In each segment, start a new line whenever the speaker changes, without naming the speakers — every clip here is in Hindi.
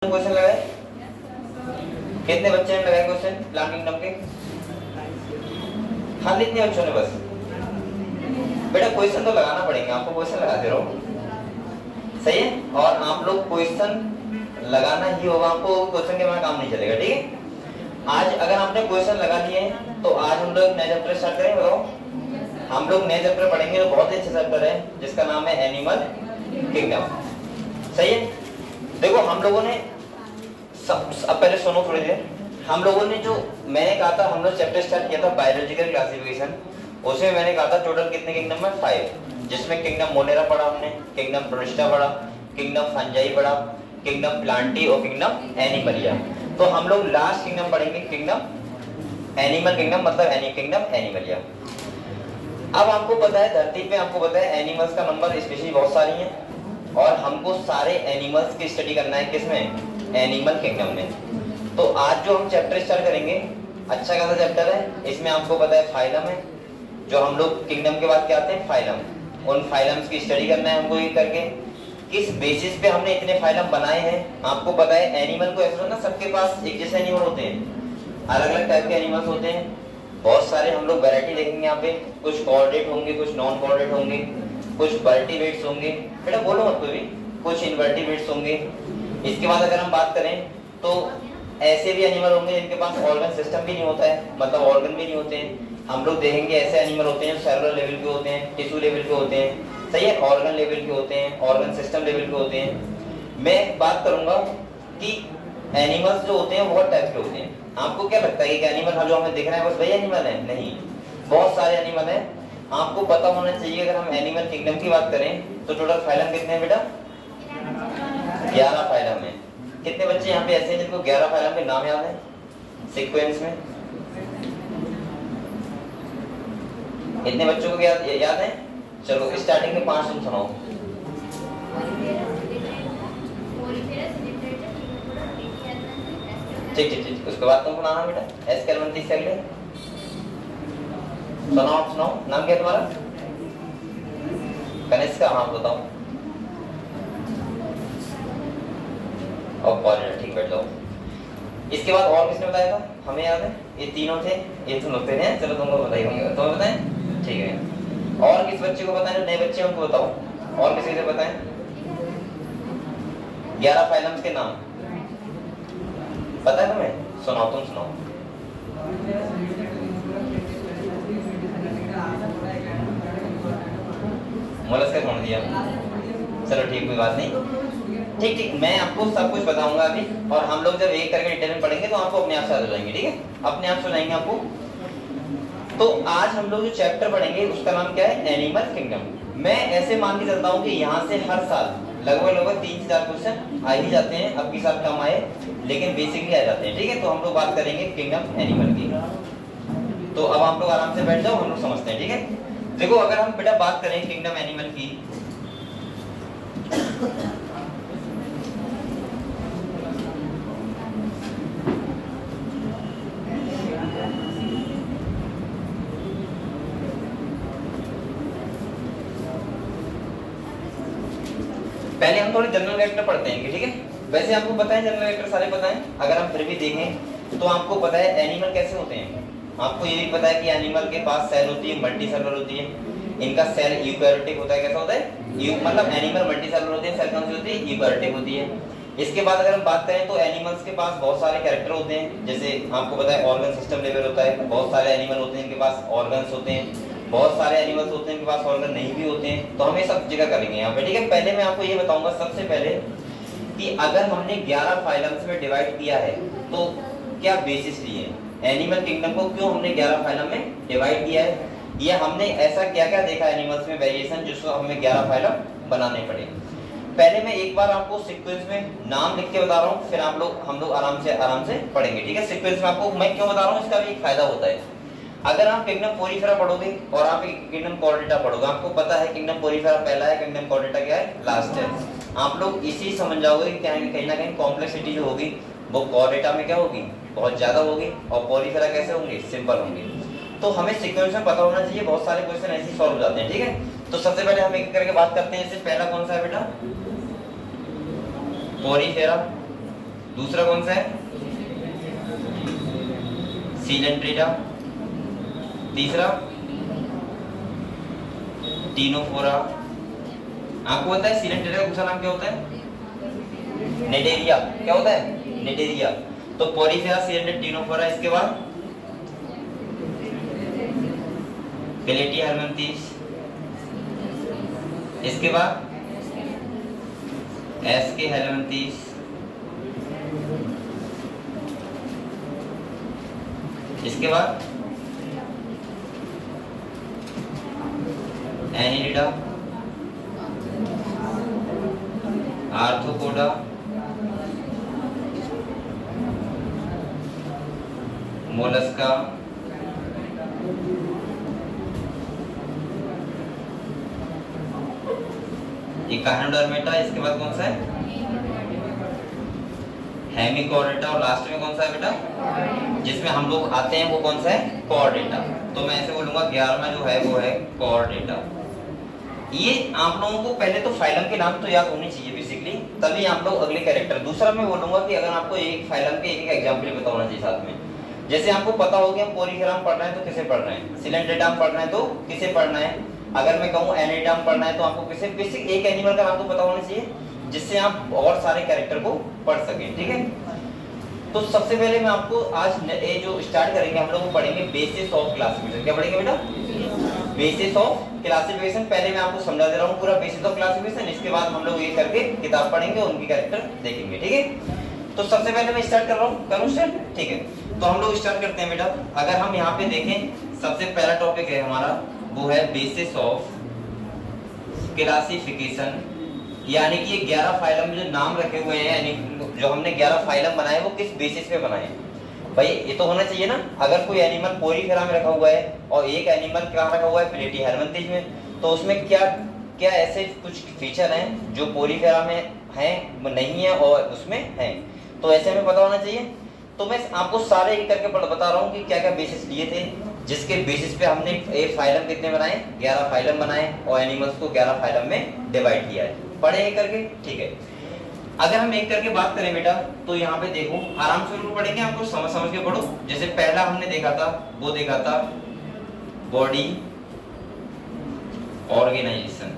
क्वेश्चन लगाए? कितने बच्चे ने लगाए क्वेश्चन प्लांट किंगडम के? हाँ, कितने बच्चों ने? बस बेटा क्वेश्चन तो लगाना पड़ेगा आपको, क्वेश्चन लगाते रहो, सही है। और आप लोग क्वेश्चन लगाना ही होगा आपको, क्वेश्चन के बिना काम नहीं चलेगा, ठीक है। आज अगर आपने क्वेश्चन लगा लिए तो आज हम लोग नया चैप्टर स्टार्ट करेंगे। बताओ, हम लोग नया चैप्टर पढ़ेंगे तो बहुत ही अच्छा चैप्टर है जिसका नाम है एनिमल किंगडम, सही है। देखो हम लोगों ने अब पहले सुनो थोड़ी देर। हम लोगों ने जो मैंने कहा था, हम लोग चैप्टर स्टार्ट किया था बायोलॉजिकल क्लासिफिकेशन। उसमें मैंने कहा था टोटल कितने किंगडम है? 5, जिसमें किंगडम मोनेरा पढ़ा हमने, किंगडम प्रोटिस्टा पढ़ा, किंगडम फंजाई पढ़ा, किंगडम प्लांटी और किंगडम एनिमलिया। तो हम लोग लास्ट किंगडम पढ़ेंगे किंगडम एनिमल किंगडम, मतलब किंगडम एनिमलिया। अब आपको पता है धरती पे, आपको पता है एनिमल्स का नंबर स्पीशीज बहुत सारी हैं और हमको सारे एनिमल्स की स्टडी करना है किसमें? एनिमल किंगडम में। तो आज जो हम चैप्टर स्टार्ट करेंगे अच्छा खासा चैप्टर है। इसमें आपको पता है फाइलम है, जो हम लोग किंगडम के बाद क्या आते हैं? फाइलम। उन फाइलम्स की स्टडी करना है हमको, ये करके किस बेसिस पे हमने इतने फाइलम बनाए हैं। आपको पता है एनिमल को ऐसा ना, सबके पास एक जैसे एनिमल होते हैं, अलग अलग टाइप के एनिमल्स होते हैं, बहुत सारे हम लोग वैरायटी देखेंगे यहाँ पे। कुछ कोऑर्डिनेट होंगे, कुछ नॉन कोऑर्डिनेट होंगे, कुछ वर्टिब्रेट्स होंगे, बेटा बोलो मत कोई भी, कुछ इनवर्टिब्रेट्स होंगे। इसके बाद अगर हम बात करें तो ऐसे भी एनिमल होंगे जिनके पास ऑर्गन सिस्टम भी नहीं होता है, मतलब ऑर्गन भी नहीं होते हैं। हम लोग देखेंगे ऐसे एनिमल होते हैं सेलुलर लेवल के होते हैं, टिश्यू लेवल के होते हैं, सही है, ऑर्गन लेवल के होते हैं, ऑर्गन सिस्टम लेवल के होते हैं। मैं बात करूंगा कि एनिमल्स जो होते हैं बहुत टाइप के होते हैं। आपको क्या लगता है कि एनिमल जो हमें दिख रहा है बस वही एनिमल है? नहीं, बहुत सारे एनिमल हैं। आपको पता होना चाहिए, अगर हम एनिमल किंगडम की बात करें तो टोटल फाइलम कितने हैं बेटा? 11 फाइलम है। कितने बच्चे यहाँ पे ऐसे हैं जिनको 11 फाइलम के नाम याद है सीक्वेंस में? इतने बच्चों को याद है? चलो स्टार्टिंग में 5 तुम सुनाओ। ठीक ठीक ठीक, उसके बाद तुम सुनाना बेटा। एस्केलमंथीस से अगले सुनाओ। नाम क्या तुम्हारा? कनिष्का। हाँ बताओ। और पॉलिनर, ठीक, बैठ जाओ। इसके बाद और किसने बताया था? हमें याद है, ये तीनों थे, ये तुम लोग थे। चलो तुमको बताइए होंगे, तुम्हें बताएं? ठीक है। और किस बच्चे को बताएं? नए बच्चे उनको बताओ। और किसी से बताएं? 11 फाइलम्स के नाम पता है तुम्हें? सुनाओ, तुम सुनाओ। मोलस्का छोड़ दिया, चलो ठीक, कोई बात नहीं। ठीक ठीक, मैं आपको सब कुछ बताऊंगा अभी, और हम लोग जब एक करके डिटेल में पढ़ेंगे तो आपको अपने आप से याद हो जाएंगे, ठीक है, अपने आप सुनाएंगे आपको। तो आज हम लोग जो चैप्टर पढ़ेंगे उसका नाम क्या है? Animal kingdom. मैं ऐसे मान के चलता हूँ कि यहाँ से हर साल लगभग 3 से 4 क्वेश्चन आ ही जाते हैं। अब की साल कम आए लेकिन बेसिकली आ जाते हैं, ठीक है। तो हम लोग बात करेंगे किंगडम एनिमल की। तो अब आप लोग आराम से बैठ जाओ, हम लोग समझते हैं, ठीक है। देखो अगर हम बेटा बात करें किंगडम एनिमल की, पहले हम थोड़े जनरल कैरेक्टर पढ़ते हैं, ठीक है। वैसे आपको पता है जनरल कैरेक्टर सारे पता है, अगर हम फिर भी देखें तो आपको पता है एनिमल कैसे होते हैं। आपको ये भी पता है कि एनिमल के पास सेल होती है, मल्टी सेलुलर होती है। इनका सेल यूकैरियोटिक होता है। कैसा होता है? मतलब एनिमल मल्टी सेलुलर होते हैं, सेल कौन सी होती है? यूकैरियोटिक होती है। इसके बाद अगर हम बात करें तो एनिमल्स के पास बहुत सारे कैरेक्टर होते हैं, जैसे आपको पता है ऑर्गन सिस्टम लेवल होता है। बहुत सारे एनिमल होते हैं जिनके पास ऑर्गन्स होते हैं, बहुत सारे एनिमल्स होते हैं जिनके पास ऑर्गन नहीं भी होते हैं। तो हम ये सब जगह करेंगे यहाँ पे, ठीक है। पहले मैं आपको ये बताऊंगा सबसे पहले कि अगर हमने 11 फाइलम्स में डिवाइड किया है तो क्या बेसिस लिए एनिमल किंगडम को, क्यों हमने 11 फाइलम में डिवाइड किया है, ये हमने ऐसा क्या क्या देखा एनिमल्स में वेरिएशन जिसको हमें 11 फाइलम बनाने पड़े। पहले मैं एक बार आपको सीक्वेंस में नाम लिख के बता रहा हूँ, फिर हम लोग आराम से पढ़ेंगे, ठीक है। सीक्वेंस में आपको मैं क्यों बता रहा हूँ, इसका भी एक फायदा होता है। अगर आप किंगडम पोरीफेरा पढ़ोगे और आप किंगडम कॉर्डेटा पढ़ोगे, आपको पता है किंगडम पोरीफेरा पहला है, किंगडम कॉर्डेटा क्या है? लास्ट है। आप लोग इसी समझ जाओगे कि कहीं ना कहीं कॉम्प्लेक्सिटी जो होगी वो कॉर्डेटा में क्या होगी? बहुत ज्यादा होगी, और पोरीफेरा कैसे होंगे? सिंपल होंगे। तो हमें सीक्वेंस में पता होना चाहिए, बहुत सारे क्वेश्चन ऐसे ही सॉल्व हो जाते हैं, ठीक है। तो सबसे पहले हम एक करके बात करते हैं। इससे पहला कौन सा है बेटा? पोरीफेरा, दूसरा कौन सा है? सीलेंट्रेटा। तीसरा टीनोफोरा। आपको पता है सीलेंट्रेटा का दूसरा नाम क्या होता है? नेटेरिया। क्या होता है? नेटेरिया। तो पोरीफेरा, सीलेंट्रेटा, टीनोफोरा, इसके बाद प्लेटिया हेलमिंथीस, इसके बाद एसके हेलमिंथीस, इसके बाद एनिलिडा, आर्थ्रोपोडा, मोलस्का, इकानोडर्मेटा, इसके बाद कौन सा है? हेमिकॉर्डेटा, और लास्ट में कौन सा है बेटा? जिसमें हम लोग आते हैं वो कौन सा है? कॉर्डेटा। तो मैं ऐसे बोलूंगा 11वां जो है वो है कॉर्डेटा। ये आप लोगों को पहले तो फाइलम के नाम तो याद होने चाहिए बेसिकली, तभी आप लोग अगले कैरेक्टर। दूसरा मैं बोलूंगा कि अगर आपको एक फाइलम के एक एग्जाम्पल पता होना चाहिए साथ में। जैसे आपको पता हो कि हम पोरीफेरा पढ़ रहे हैं तो किसे पढ़ रहे हैं, सीलेंट्रेटा पढ़ रहे हैं तो किसे पढ़ना है, अगर मैं कहूँ एनिलिडा पढ़ना है तो आपको किसे, बेसिक एक एनिमल का नाम तो पता होना चाहिए जिससे आप और सारे कैरेक्टर को पढ़ सकें। ठीक है, तो सबसे पहले मैं आपको आज ये जो स्टार्ट करेंगे हम लोग पढ़ेंगे बेसिस ऑफ क्लासिफिकेशन। क्या पढ़ेंगे बेटा? Basis of classification. पहले मैं आपको समझा दे रहा हूँ पूरा बेसिस ऑफ क्लासिफिकेशन, इसके बाद हम लोग ये करके किताब पढ़ेंगे और उनकी कैरेक्टर देखेंगे। ठीक है, तो सबसे पहले मैं स्टार्ट कर रहा हूँ, करूँ स्टार्ट? ठीक है, तो हम लोग स्टार्ट करते हैं बेटा। अगर हम यहाँ पे देखें, सबसे पहला टॉपिक है हमारा वो है बेसिस ऑफ क्लासिफिकेशन, यानी कि ये 11 फाइलम जो नाम रखे हुए हैं, यानी जो हमने 11 फाइलम बनाए वो किस बेसिस पे बनाए? भाई ये तो होना चाहिए ना। अगर कोई एनिमल पोरीफेरा में रखा हुआ है और एक एनिमल कहाँ रखा हुआ है? प्लेटिया हेलमिंथीस में, तो उसमें क्या क्या ऐसे कुछ फीचर हैं जो पोरीफेरा में हैं, नहीं है और उसमें हैं, तो ऐसे हमें पता होना चाहिए। तो मैं आपको सारे एक करके बता रहा हूँ कि क्या क्या बेसिस लिए थे, जिसके बेसिस पे हमने एक फाइलम कितने बनाए? 11 फाइलम बनाए और एनिमल्स को 11 फाइलम में डिवाइड किया है। पढ़े एक करके? ठीक है, अगर हम एक करके बात करें बेटा तो यहाँ पे देखो, आराम से बिल्कुल पढ़ेंगे, आपको समझ समझ के पढ़ो। जैसे पहला हमने देखा था वो देखा था बॉडी ऑर्गेनाइजेशन,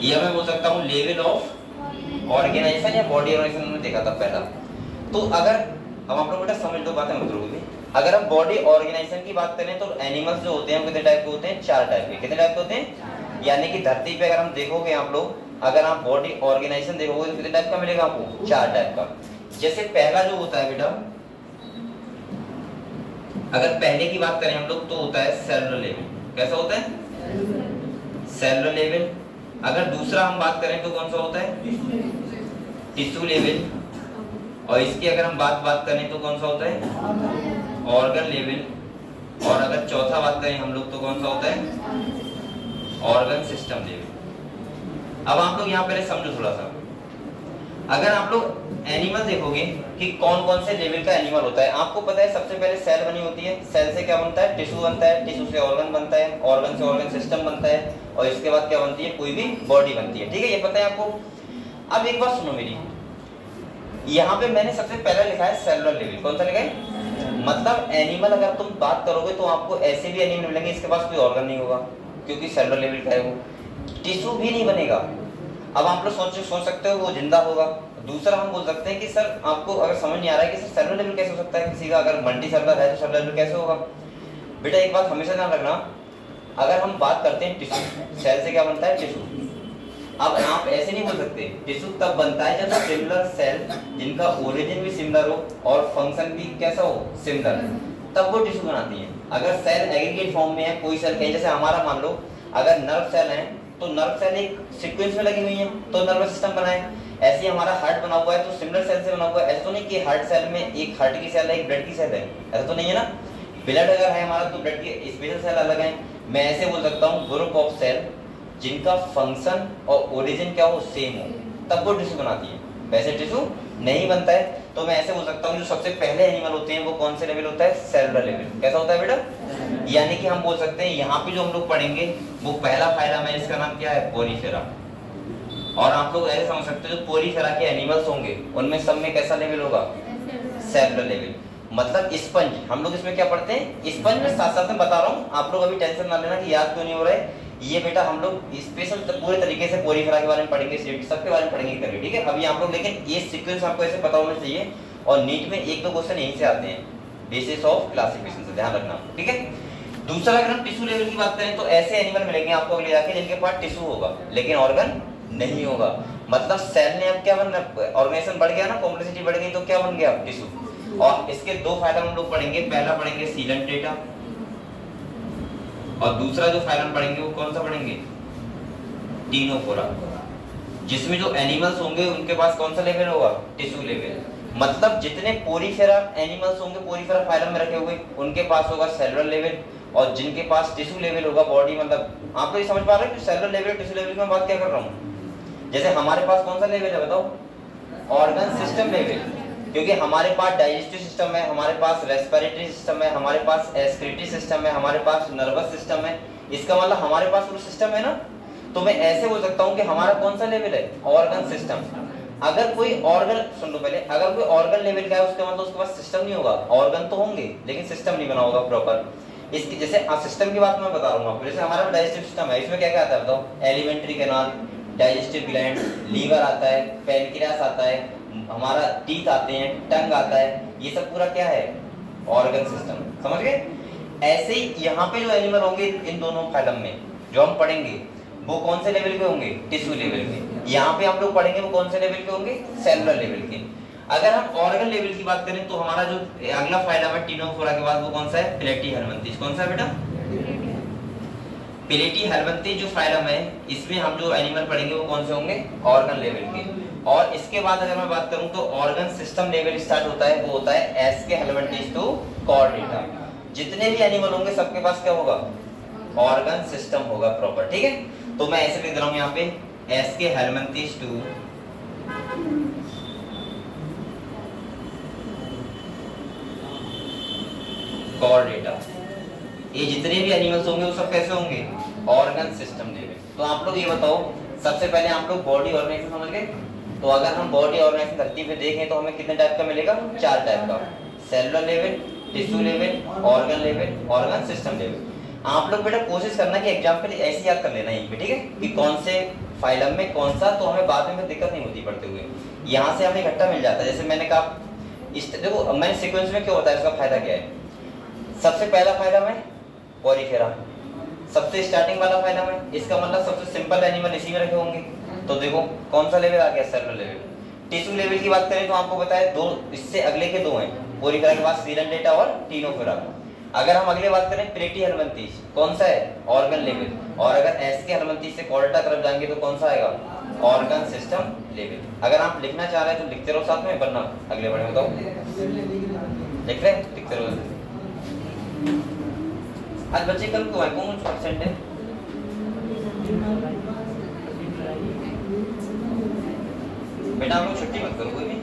या मैं बोल सकता हूँ लेवल ऑफ ऑर्गेनाइजेशन या बॉडी ऑर्गेनाइजेशन हमने देखा था पहला। तो अगर अब आप लोग बेटा समझ दो बातें मत रहोगे, अगर हम बॉडी ऑर्गेनाइजेशन की बात करें तो एनिमल्स जो होते हैं कितने टाइप के होते हैं? 4 टाइप के। कितने टाइप के होते हैं? यानी कि धरती पे अगर हम देखोगे आप लोग, अगर आप बॉडी ऑर्गेनाइजेशन देखोगे तो कितने टाइप का मिलेगा आपको? 4 टाइप का। जैसे पहला जो होता है बेटा, अगर पहले की बात करें हम लोग तो होता है सेलुलर लेवल। कैसा होता है? Cellular level. अगर दूसरा हम बात करें तो कौन सा होता है? Tissue level. और इसकी अगर हम बात करें तो कौन सा होता है? Organ level. और अगर चौथा बात करें हम लोग तो कौन सा होता है? Organ system level. अब आप लोग यहाँ पहले समझो थोड़ा सा, अगर आप लोग एनिमल देखोगे कि कौन कौन से लेवल का एनिमल होता है, आपको पता है सबसे पहले सेल बनी होती है, सेल से क्या बनता है? टिश्यू बनता है, टिश्यू से ऑर्गन बनता है, ऑर्गन से ऑर्गन सिस्टम बनता है, और इसके बाद क्या बनती है? कोई भी बॉडी बनती है। ठीक है, ये पता है आपको। अब एक बात सुनो मेरी, यहाँ पे मैंने सबसे पहले लिखा है सेलुलर लेवल। कौन सा लिखा है? मतलब एनिमल अगर तुम बात करोगे तो आपको ऐसे भी एनिमल मिलेंगे इसके पास कोई ऑर्गन नहीं होगा, क्योंकि सेलुलर लेवल का है वो, टिश्यू भी नहीं बनेगा। अब आप लोग सोच सकते हो वो जिंदा होगा। दूसरा हम बोल सकते हैं कि सर आपको अगर समझ नहीं आ रहा है कि सर सेलुलर लेवल कैसे हो सकता है किसी का, अगर मल्टी सेलुलर है तो सेलुलर लेवल कैसे होगा? बेटा एक बात हमेशा ध्यान रखना, अगर हम बात करते हैं टिश्यू, सेल से क्या बनता है? टिश्यू। अब आप ऐसे नहीं बोल सकते, टिश्यू तब बनता है जब सिमिलर सेल जिनका ओरिजिन भी सिमिलर हो और फंक्शन भी कैसा हो? सिमिलर, तब वो टिश्यू बनाती है। अगर सेल एग्रीगेट फॉर्म में है, कोई सेल कहीं, जैसे हमारा मान लो अगर नर्व सेल है तो नर्व सेल एक सीक्वेंस में लगी हुई है तो नर्वस सिस्टम बना है। ऐसे ही हमारा हार्ट बना हुआ है तो सिमिलर सेल से बना हुआ है। ऐसा तो नहीं कि हार्ट सेल में एक हार्ट की सेल है एक ब्लड की सेल है, ऐसा तो नहीं है ना। ब्लड अगर है हमारा तो ब्लड की स्पेशल सेल अलग है। मैं ऐसे बोल सकता हूँ ग्रुप ऑफ सेल जिनका फंक्शन और ओरिजिन क्या हो? सेम हो, तब वो टिश्यू बनाती है। वैसे टिश्यू नहीं बनता है। तो मैं ऐसे बोल सकता हूँ जो सबसे पहले एनिमल होते हैं वो कौन से लेवल होता है? Cellular level. कैसा होता है बेटा? यानी कि हम बोल सकते हैं यहाँ पे जो हम लोग पढ़ेंगे वो पहला फाइलम है, इसका नाम क्या है? पोरीफेरा। और आप लोग ऐसे समझ सकते हो जो पोरीफेरा के एनिमल्स होंगे उनमें सब में कैसा लेवल होगा, सेलुलर लेवल। मतलब स्पंज, हम लोग इसमें क्या पढ़ते हैं, स्पंज में साथ साथ में बता रहा हूँ, आप लोग अभी टेंशन ना लेना कि याद क्यों नहीं हो रहा है। ये बेटा हम लोग स्पेशल पूरे तरीके से पोरीफेरा के बारे में पढ़ेंगे, सबके बारे में पढ़ेंगे करेंगे, ठीक है। अभी आप लोग लेकिन ये सीक्वेंस आपको ऐसे पता होना चाहिए, और नीट में एक दो क्वेश्चन यहीं से आते हैं, बेसिस ऑफ क्लासिफिकेशन से, ध्यान रखना, ठीक है। दूसरा अगर हम टिश्यू लेवल की बात करें तो ऐसे एनिमल मिलेंगे आपको अगले जाके जिनके पास टिश्यू होगा लेकिन ऑर्गन नहीं होगा। मतलब सेल ने अब क्या बन, ऑर्गेनाइजेशन बढ़ गया ना, कॉम्प्लेक्सिटी बढ़ गई तो क्या बन गया, टिश्यू। और इसके दो फाइलम हम लोग पढ़ेंगे, पहला पढ़ेंगे सीलेंट्रेटा, और दूसरा जो फाइलम पढ़ेंगे वो कौन सा पढ़ेंगे, टिनोफोरा, जिसमें जो एनिमल्स होंगे उनके पास कौन सा लेवल होगा, टिश्यू लेवल। मतलब जितने पोरीफेरा एनिमल्स होंगे पोरीफेरा फाइलम में रखे हुए उनके पास होगा सेलुलर लेवल, और जिनके पास टिश्यू लेवल होगा बॉडी, मतलब आप तो ये समझ पा रहे हो कि सेलुलर लेवल टिश्यू लेवल की मैं बात क्या कर रहा हूँ। जैसे हमारे पास कौन सा लेवल है बताओ, ऑर्गन सिस्टम लेवल, क्योंकि हमारे पास डाइजेस्टिव सिस्टम है, हमारे पास रेस्पिरेटरी सिस्टम है, हमारे पास एक्सक्रीटरी सिस्टम है, हमारे पास नर्वस सिस्टम है, इसका मतलब हमारे पास पूरा सिस्टम है ना। तो मैं ऐसे बोल सकता हूँ कि हमारा कौन सा लेवल है, ऑर्गन सिस्टम। अगर कोई ऑर्गन, सुन लो पहले, अगर कोई ऑर्गन लेवल का है उसका मतलब उसके पास सिस्टम नहीं होगा, ऑर्गन तो होंगे लेकिन सिस्टम नहीं बना होगा प्रॉपर। इसकी जैसे सिस्टम की बात मैं बता रहा हूँ आपको, जैसे हमारा डाइजेस्टिव सिस्टम है, इसमें क्या क्या आता है बताओ, alimentary canal, digestive gland, liver आता है, पैनक्रियास आता है, हमारा टीथ आते हैं, टंग आता है, ये सब पूरा क्या है, ऑर्गन सिस्टम, समझ गए। ऐसे ही यहाँ पे जो एनिमल होंगे इन दोनों फाइलम में जो हम पढ़ेंगे वो कौन से लेवल के होंगे, टिश्यू लेवल के। यहाँ पे हम लोग पढ़ेंगे वो कौन से लेवल के होंगे, सेलुलर लेवल के। अगर हम ऑर्गन लेवल की बात करें तो हमारा जो अगला फाइलम है टिनोफोरा के बाद वो कौन सा है, प्लेटीहेल्मिन्थेस। कौन सा है बेटा, प्लेटीहेल्मिन्थेस जो फाइलम है इसमें हम जो एनिमल पढ़ेंगे वो कौन से होंगे, ऑर्गन लेवल के। और इसके बाद अगर मैं बात करूं तो ऑर्गन सिस्टम लेवल स्टार्ट होता है, वो होता है एस्केहेल्मिन्थेस टू कॉर्डेटा। जितने भी एनिमल होंगे सबके पास क्या होगा, ऑर्गन सिस्टम होगा प्रॉपर, ठीक है। तो मैं ऐसे लिख रहा हूं यहाँ पे एस्केहेल्मिन्थेस टू कॉर्डेटा। ये जितने भी एनिमल्स होंगे वो सब कैसे होंगे, ऑर्गन सिस्टम लेवल। तो आप लोग ये बताओ, सबसे पहले आप लोग बॉडी ऑर्गेनाइजेशन समझ गए। तो अगर हम बॉडी ऑर्गेनाइजेशन धरती पे देखें तो हमें कितने टाइप का मिलेगा, 4 टाइप का, cellular level, tissue level, organ level, organ system level. आप लोग बेटा कोशिश करना कि एग्जाम्पल ऐसे याद कर लेना यहीं पे, ठीक है, कि कौन से फाइलम में कौन सा, तो हमें बाद में दिक्कत नहीं होती पढ़ते हुए, यहाँ से हमें इकट्ठा मिल जाता है। जैसे मैंने कहा इस देखो मैंने सीक्वेंस में क्यों बताया, इसका फायदा क्या है। सबसे पहला फाइलम है पोरीफेरा, सबसे स्टार्टिंग वाला फाइलम है, इसका मतलब सबसे सिंपल एनिमल इसी में रखे होंगे। तो देखो कौन सा लेवल आ गया, सेलुलर लेवल। टिश्यू लेवल की बात करें तो आपको बताया दो, इससे अगले के दो हैं, पोरीफेरा के पास सीलेंट्रेटा और टिनोफोरा। अगर हम अगले बात करें प्लेटीहेल्मिन्थेस, कौन सा है, ऑर्गन लेवल। और अगर एस्केहेल्मिन्थेस से कॉर्डेटा तरफ जाएंगे तो कौन सा आएगा, ऑर्गन सिस्टम लेवल। अगर आप लिखना चाह रहे हैं तो लिखते रहो साथ में, वरना अगले बढ़े बताओ लिख रहे, लिखते रहो। आज बच्चे कल क्यों आए, कौन सा एब्सेंट है, बेटा आप लोग छुट्टी मत करो कोई भी।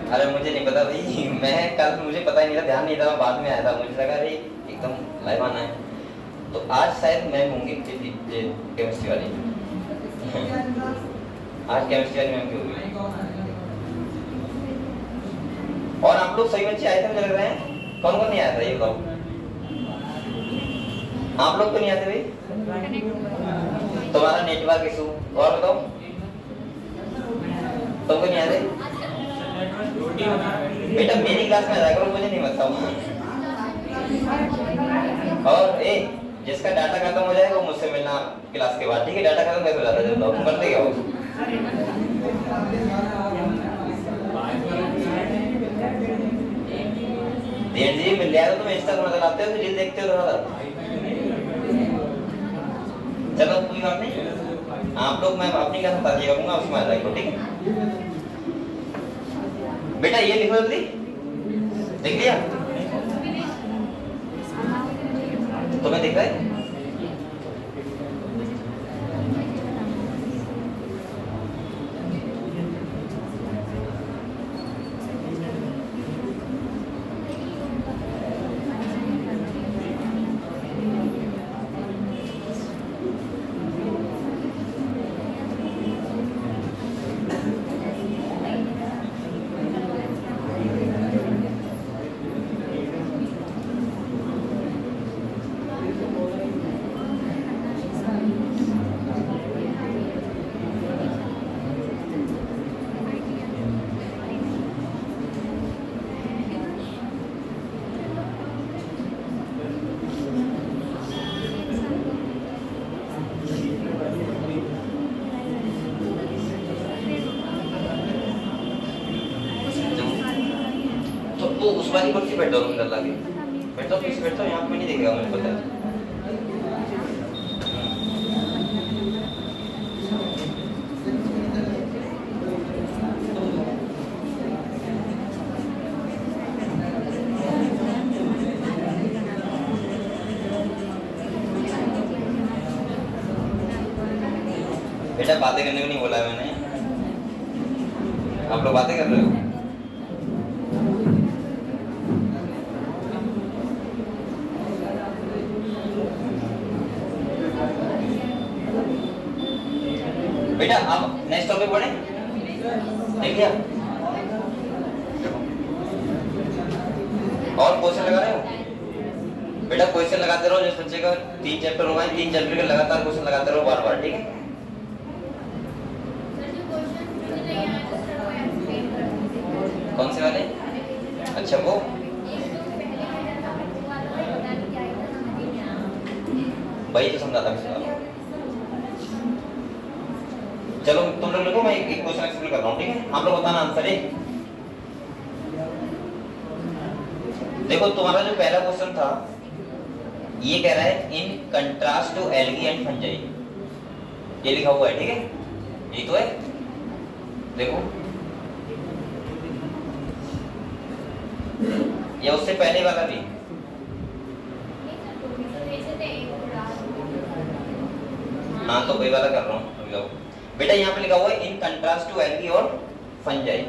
अरे मुझे नहीं पता भाई, मैं कल मुझे पता ही नहीं था, ध्यान नहीं था, मैं बाद में आया था, मुझे लगा अरे एकदम लाइव आना है। तो आज शायद मैम होंगी केमिस्ट्री वाली आज केमिस्ट्री वाली मैम की होगी। और आप लोग सही बच्चे आए थे मुझे लग रहे हैं, कौन कौन नहीं आया था ये बताओ, आप लोग तो नहीं आते भाई, तुम्हारा नेटवर्क इशू। और बताओ तुमको नहीं आते बेटा, मेरी क्लास में आया करो, मुझे नहीं बताओ। और ए जिसका डाटा खत्म हो जाएगा वो मुझसे मिलना क्लास के बाद, ठीक है। डाटा खत्म कैसे हो जाता है, बताओ करते क्या हो। देर जी मिल जाएगा, तुम इंस्टा पर नजर आते हो, रील देखते हो थोड़ा। चलो कोई बात नहीं, आप लोग मैं अपनी क्लास बता दिया करूंगा, उसमें आ जाएगा, ठीक है। बेटा ये लिखो जल्दी, देख लिया तुम्हें दिख रहा है। वाली कुर्सी बैठ जाओ तुम डर लगे, बैठ जाओ पीछे बैठ जाओ, यहाँ पे नहीं दिखेगा मुझे पता है। बेटा बातें करने को नहीं बोला है मैंने, आप लोग बातें कर रहे हो। बेटा आप नेक्स्ट टॉपिक पढ़े, देख लिया और क्वेश्चन लगा रहे हो। बेटा क्वेश्चन लगाते रहो, जिस बच्चे का 3 चैप्टर होगा 3 चैप्टर के लगातार क्वेश्चन लगाते रहो बार बार, ठीक है। कौन से वाले? अच्छा वो वही तो समझा था। चलो तुम लोग लिखो, मैं एक क्वेश्चन एक्सप्लेन कर रहा हूँ, ठीक है। हम लोग बताना आंसर है। देखो तुम्हारा जो पहला क्वेश्चन था ये कह रहा है in contrast to algae and fungi, ये लिखा हुआ है, ठीक है। ये तो है, देखो या उससे पहले वाला भी। हाँ तो वही वाला कर रहा हूँ। बेटा यहाँ पे लिखा हुआ है इन कंट्रास्ट टू एल्गी और फंजाई।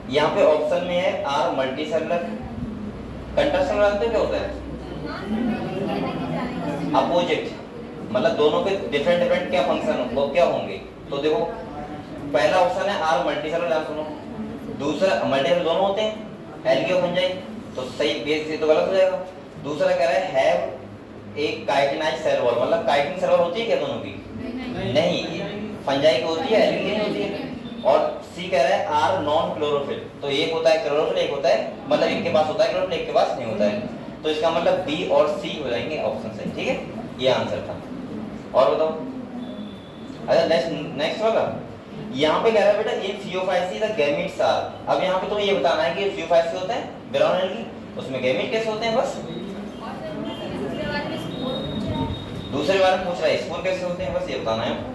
यहाँ पे ऑप्शन में है आर मल्टीसेलुलर। कंट्रास्ट जानते हो क्या होता है? अपोजिट, मतलब दोनों के डिफरेंट डिफरेंट क्या फंक्शन वो क्या होंगे। तो देखो पहला ऑप्शन है आर मल्टीसेलुलर, ध्यान सुनो। दूसरा मल्टीसेलुलर दोनों होते हैं एल्गी और फंजाई, तो सही बेस से तो गलत हो जाएगा। दूसरा कह रहा है हैव एक काइटिनाइज सेल वॉल, मतलब काइटिन सेल वॉल होती है क्या दोनों की? नहीं, फंजाई की होती है, एल्गी की होती है। और सी कह रहा है आर नॉन क्लोरोफिल, तो एक होता है क्लोरोफिल, एक होता है मतलब एक के पास होता है क्लोरोफिल, एक के पास नहीं होता है। तो इसका मतलब बी और सी हो जाएंगे ऑप्शन सही, ठीक है। ये आंसर था। और बताओ, अच्छा नेक्स्ट वाला यहाँ पे कह रहा है बेटा इन फियोफाइसी द गैमीट्स आर। अब यहाँ पे तुम्हें ये बताना है कि फियोफाइसी होता है ब्राउन एल्गी, उसमें गैमीट कैसे होते हैं बस। दूसरे बार में पूछ रहा है स्पोर कैसे होते हैं, बस ये बताना है।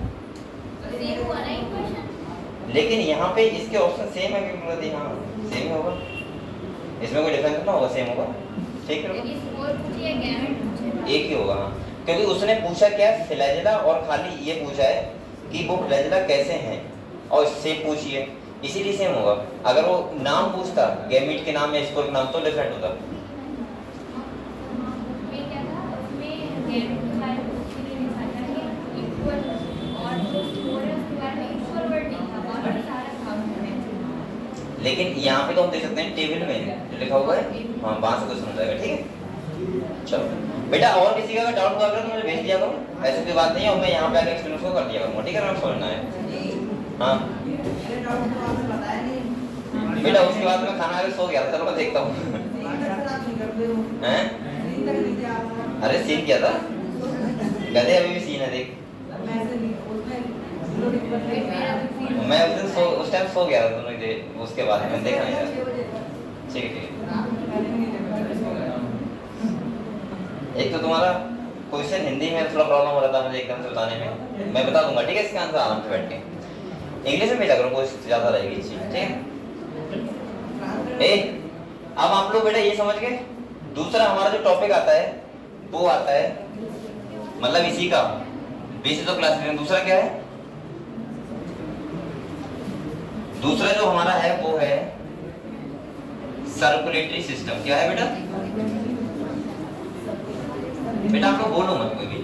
लेकिन यहाँ पे इसके ऑप्शन सेम है कि हाँ सेम ही होगा, इसमें कोई डिफरेंस ना होगा, सेम होगा, ठीक है। एक ही होगा हाँ, क्योंकि उसने पूछा क्या फ्लैजेला और खाली ये पूछा है कि वो फ्लैजेला कैसे हैं और सेम पूछिए, इसीलिए सेम होगा। अगर वो नाम पूछता गैमीट के नाम या स्पोर के नाम तो डिफरेंट होता। लेकिन यहाँ पे तो हम देख सकते हैं टेबल में जो लिखा हुआ है, हाँ वहां से कुछ समझ आएगा, ठीक है। चलो बेटा और किसी का डाउट हुआ तो मुझे भेज दिया करो, ऐसी कोई बात नहीं है, और मैं यहाँ पे आके एक्सप्लेन को कर दिया करूँगा, ठीक है। समझना है हाँ बेटा। उसके बाद मैं खाना आके सो गया था, चलो मैं देखता हूँ। अरे सीन क्या था, गधे अभी भी सीन है देख। मैं उस टाइम सो गया था दोनों, उसके बाद मैंने देखा नहीं था, ठीक है। एक तो तुम्हारा क्वेश्चन हिंदी में थोड़ा प्रॉब्लम हो रहा था मुझे एकदम से बताने में, मैं बता दूंगा, ठीक है। इसका आंसर आराम से बैठ के इंग्लिश में भेजा करो, कोशिश ज्यादा रहेगी चीज, ठीक है। अब आप लोग बेटा ये समझ गए। दूसरा हमारा जो टॉपिक आता है वो आता है मतलब इसी का बेसिस ऑफ क्लासिफिकेशन। दूसरा क्या है? दूसरा जो हमारा है वो है सर्कुलेटरी सिस्टम। क्या है बेटा? बेटा आप लोग बोलो मत कोई भी।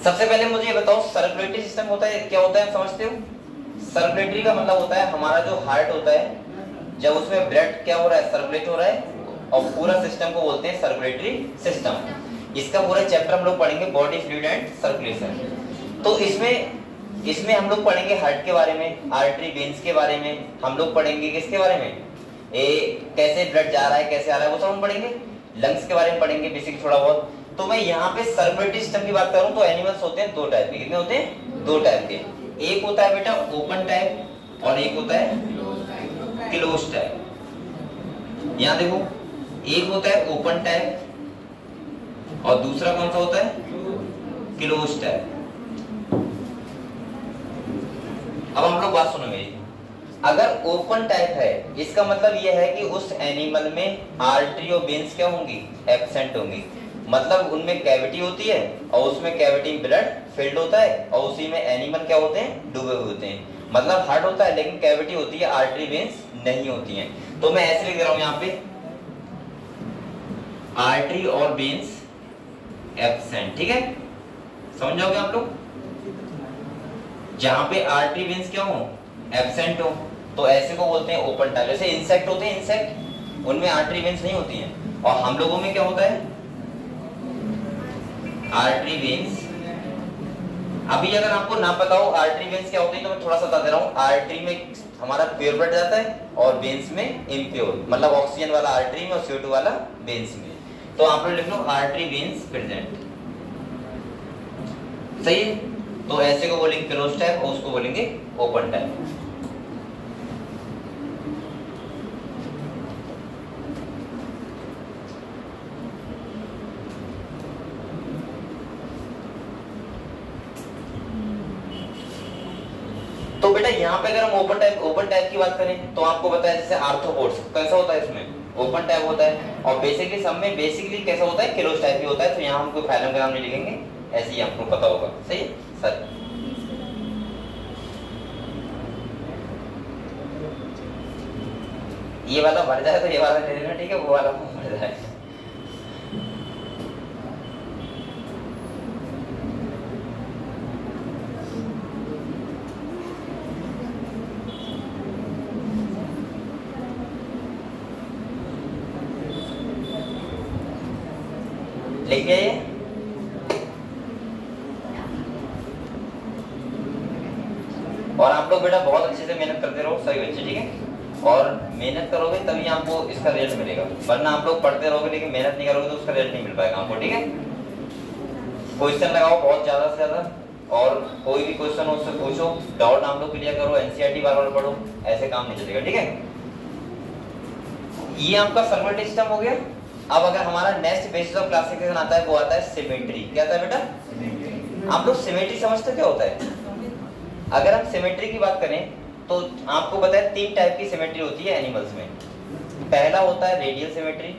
सबसे पहले मुझे ये बताओ सर्कुलेटरी सिस्टम होता है क्या होता है, समझते हो? सर्कुलेटरी का मतलब होता है हमारा जो हार्ट होता है, जब उसमें ब्लड क्या हो रहा है, सर्कुलेट हो रहा है, और पूरा सिस्टम को बोलते हैं सर्कुलेटरी सिस्टम। इसका पूरा चैप्टर हम लोग पढ़ेंगे बॉडी फ्लूइड एंड सर्कुलेशन। तो इसमें हम लोग पढ़ेंगे हार्ट के बारे में, आर्टरी वेन्स के बारे में, हम लोग पढ़ेंगे किसके बारे में, कैसे ब्लड जा रहा है कैसे आ रहा है वो सब हम पढ़ेंगे। लंग्स के बारे में पढ़ेंगे बेसिक थोड़ा बहुत। तो मैं यहाँ पे सर्कुलेटरी सिस्टम की बात करूँ तो एनिमल्स होते हैं 2 टाइप के। कितने होते हैं? 2 टाइप के। एक होता है बेटा ओपन टाइप और एक होता है क्लोज टाइप। यहाँ देखो एक होता है ओपन टैब और दूसरा कौन सा होता है, क्लोज टैब। अब हम लोग बात सुनो मेरी, अगर ओपन टाइप है इसका मतलब यह है कि उस एनिमल में आर्टरी और वेन्स क्या होंगी, एब्सेंट होंगी, मतलब उनमें कैविटी होती है और उसमें कैविटी में ब्लड फिल्ड होता है और उसी में एनिमल क्या होते हैं, डूबे हुए होते हैं। मतलब हार्ट होता है लेकिन कैविटी होती है, आर्टरी वेन्स नहीं होती हैं। तो मैं ऐसे लिख रहा हूं यहाँ पे आर्टरी और वेन्स एब्सेंट, ठीक है, समझ जाओगे आप लोग। जहां पे आर्टरी वेन्स क्या हो, एब्सेंट हो, तो ऐसे को बोलते हैं ओपन टाइप। जैसे इंसेक्ट होते हैं, इंसेक्ट उनमें आर्टरी वेन्स नहीं होती हैं, और हम लोगों में क्या होता है, आर्टरी वेन्स। अभी अगर आपको ना पता हो आर्टरी वेन्स क्या होती है तो मैं थोड़ा सा बता दे रहा हूँ। आर्टरी में हमारा प्योर ब्लड जाता है और वेन्स में इम्प्योर, मतलब ऑक्सीजन वाला आर्टरी में और CO2 वाला वेन्स में। तो आप लोग लिख लो आर्टरी वेन्स प्रेजेंट, सही है। तो ऐसे को बोलेंगे क्लोज टाइप और उसको बोलेंगे ओपन टाइप। तो बेटा यहाँ पे अगर हम ओपन टाइप की बात करें तो आपको पता है जैसे आर्थ्रोपोड्स कैसा होता है, इसमें ओपन टाइप होता है, और बेसिकली सब में बेसिकली कैसा होता है, क्लोज टाइप ही होता है। तो यहाँ हम कोई फाइलम का नाम नहीं लिखेंगे, ऐसे ही आपको पता होगा, सही है सर। ये वाला भर जाए तो ये वाला ले लेना, ठीक है, वो वाला भर जाए। लिख गए ये? और आप लोग बेटा बहुत अच्छे से मेहनत करते रहो सभी बच्चे, ठीक है, और मेहनत करोगे तभी आपको इसका रिजल्ट मिलेगा, वरना आप लोग पढ़ते रहोगे लेकिन मेहनत नहीं करोगे तो उसका रिजल्ट नहीं मिल पाएगा आपको, ठीक है। क्वेश्चन लगाओ बहुत ज्यादा से ज्यादा, और कोई भी क्वेश्चन हो उससे पूछो, डाउट आप लोग क्लियर करो, NCERT बार बार पढ़ो, ऐसे काम नहीं चलेगा, ठीक है। ये आपका सर्कुलर सिस्टम हो गया। अब अगर हमारा नेक्स्ट बेसिस ऑफ क्लासिफिकेशन आता है वो आता है सिमेट्री। क्या आता है बेटा, आप लोग सिमेट्री समझते क्या होता है? अगर हम सिमेट्री की बात करें तो आपको पता है 3 टाइप की सिमेट्री होती है एनिमल्स में। पहला होता है रेडियल सिमेट्री,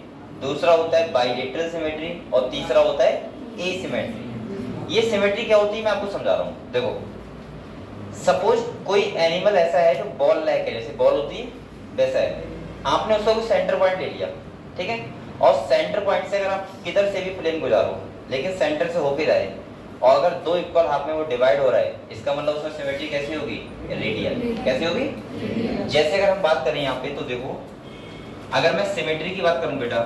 दूसरा होता है बाइलेटरल सिमेट्री, और तीसरा होता है एसिमेट्री। ये सिमेट्री क्या होती है मैं आपको समझा रहा हूँ। देखो सपोज कोई एनिमल ऐसा है जो बॉल लाइक है, जैसे बॉल होती है वैसा है, आपने उसका सेंटर पॉइंट ले लिया, ठीक है, और सेंटर पॉइंट से अगर आप किधर से भी प्लेन गुजारो लेकिन सेंटर से हो भी रहे और अगर 2 इक्वल हाफ में वो डिवाइड हो रहा है, इसका मतलब उसमें सिमेट्री कैसी होगी, रेडियल। कैसी होगी? जैसे अगर हम बात करें यहाँ पे तो देखो, अगर मैं सिमेट्री की बात करूं बेटा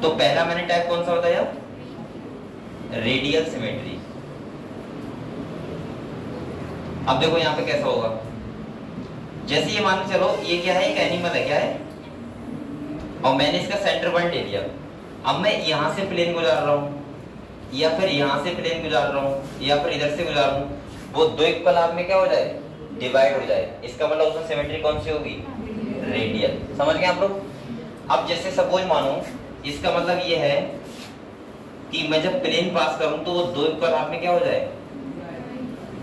तो पहला मैंने टाइप कौन सा बताया, रेडियल सिमेट्री। अब देखो यहाँ पे कैसा होगा, जैसे ये मान के चलो ये क्या है, एक एनिमल है, क्या है, और मैंने इसका सेंटर पॉइंट ले लिया। अब मैं यहाँ से प्लेन गुजार रहा हूँ या फिर यहाँ से प्लेन गुजार रहा हूँ या फिर इधर से गुजार रहा हूँ, वो 2 इक्वल हाफ में क्या हो जाए, डिवाइड हो जाए, इसका मतलब उसमें सिमेट्री कौन सी होगी, रेडियल। समझ गए आप लोग? अब जैसे सपोज मानो इसका मतलब ये है कि मैं जब प्लेन पास करूं तो वो 2 इक्वल हाफ में क्या हो जाए,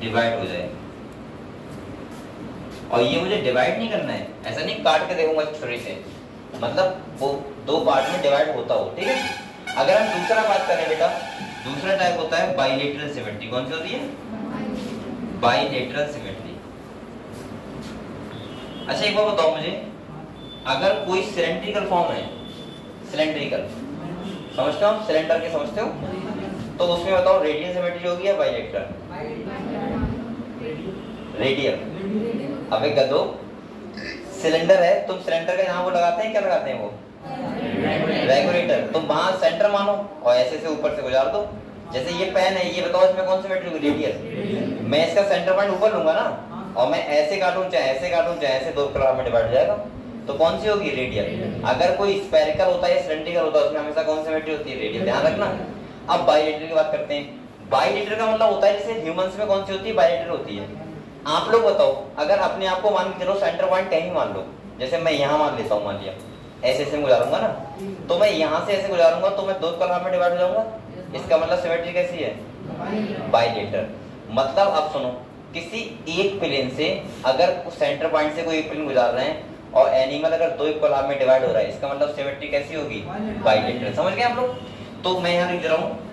डिवाइड हो जाए। और ये मुझे डिवाइड नहीं करना है, ऐसा नहीं काट के देखूंगा छुरी से, मतलब वो 2 पार्ट में डिवाइड होता हो, ठीक है। अगर हम दूसरा बात करें बेटा, दूसरा टाइप होता है बाइलेटरल सिमेट्री। कौन सी होती है, बाइलेटरल सिमेट्री। अच्छा एक बार बताओ मुझे, अगर कोई सिलेंड्रिकल फॉर्म है, सिलेंड्रिकल समझते हो, सिलेंडर के समझते हो, तो उसमें बताओ रेडियल सिमेट्री होगी या बाइलेटरल? रेडियल। अब एक गधो सिलेंडर है, तुम सिलेंडर का यहाँ वो लगाते हैं, क्या लगाते हैं वो, रेगुलेटर। तुम वहां सेंटर मानो और ऐसे से ऊपर से गुजार दो। जैसे ये पेन है, ये बताओ इसमें कौन सी सिमेट्री होगी, रेडियल। मैं इसका सेंटर पॉइंट ऊपर लूंगा ना, और मैं ऐसे काटूं चाहे ऐसे काटूं चाहे ऐसे, 2 कलर में डिवाइड हो जाएगा, तो कौन सी होगी, रेडियल। अगर कोई स्फेरिकल होता है, सिलेंड्रिकल होता है, उसमें हमेशा कौन सी सिमेट्री होती है, रेडियल, ध्यान रखना। अब बाइलेटरल की बात करते हैं। बाइलेटरल का मतलब होता है जैसे ह्यूमंस में कौन सी होती है, बाइलेटरल होती है। आप लोग बताओ, अगर अपने आप को मान के चलो सेंटर पॉइंट कहीं मान लो, जैसे मैं यहाँ मान लेता हूँ, मान लिया ऐसे ऐसे गुजारूंगा ना, तो मैं यहाँ से ऐसे गुजारूंगा तो मैं दो इक्वल हाफ में डिवाइड हो जाऊंगा। इसका मतलब सिमेट्री कैसी है? बाइलेटरल। मतलब अब सुनो, किसी एक प्लेन से अगर सेंटर पॉइंट से कोई एक प्लेन गुजार रहे हैं और एनिमल अगर दो इक्वल हाफ में डिवाइड हो रहा है, इसका मतलब सिमेट्री कैसी होगी? बाइलेटरल। समझ गए आप लोग? तो मैं यहाँ लिख दे रहा हूँ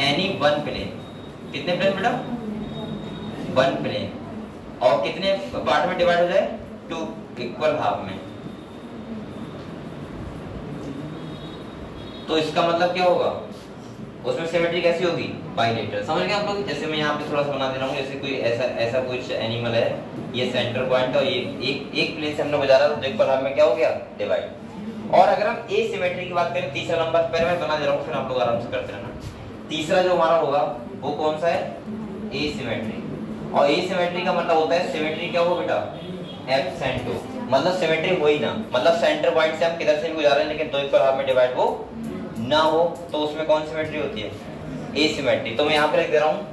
एनी वन प्लेन, कितने प्लेन बेटा? वन प्लेन, और कितने पार्ट में डिवाइड हो जाए? टू इक्वल हाफ में। तो इसका मतलब क्या होगा? उसमें सिमेट्री कैसी होगी? बाइलेटरल। समझ गए आप लोग? जैसे मैं यहाँ पे थोड़ा सा बना दे रहा हूँ, जैसे कोई ऐसा कुछ एनिमल है, ये सेंटर पॉइंट और ये एक प्लेन से हमने गुजारा तो इक्वल हाफ में क्या हो गया? डिवाइड। और अगर हम ए सिमेट्री की बात करें, तीसरा नंबर पहले मैं बना दे रहा हूँ, फिर आप लोग आराम से करते रहना। तीसरा जो हमारा होगा वो कौन सा है? ए सिमेट्री। और ए सिमेट्री का मतलब होता है सिमेट्री क्या हो बेटा? एब्सेंट हो, मतलब सिमेट्री हो ही ना, मतलब सेंटर पॉइंट से हम किधर से भी गुजारे लेकिन दो इक्वल हाफ में डिवाइड वो ना हो, तो उसमें कौन सिमेट्री होती है? ए सिमेट्री। तो मैं यहाँ पे लिख दे रहा हूँ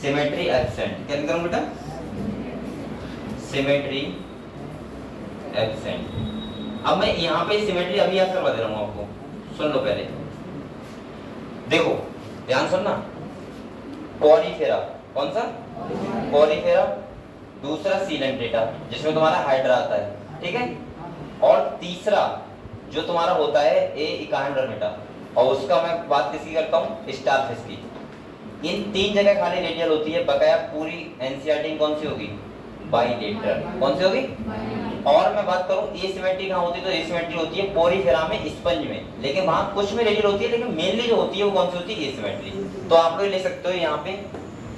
सिमेट्री एब्सेंट। क्या लिख रहा हूँ बेटा? Symmetry absent. अब मैं यहाँ पे सिमेट्री अभी याद करवा दे रहा हूँ आपको, सुन लो पहले, देखो ध्यान सुनना। पॉलीफेरा, कौन सा? पॉलीफेरा। दूसरा सीलेंट्रेटा जिसमें तुम्हारा हाइड्रा आता है, ठीक है। और तीसरा जो तुम्हारा होता है ए इकानड्रमेटा, और उसका मैं बात किसकी करता हूँ? स्टारफिश की। इन तीन जगह खाली रेडियल होती है, बकाया पूरी एनसीईआरटी कौन सी होगी? बाइलेटरल। कौन सी होगी? और मैं बात करूं ए सिमेट्री कहाँ होती है, तो ए सिमेट्री होती है पोरीफेरा में, स्पंज में, लेकिन वहां कुछ में रेडियल होती है, लेकिन मेनली जो होती है वो कौन सी होती है? ए सिमेट्री। तो आप लोग ले सकते हो यहाँ पे,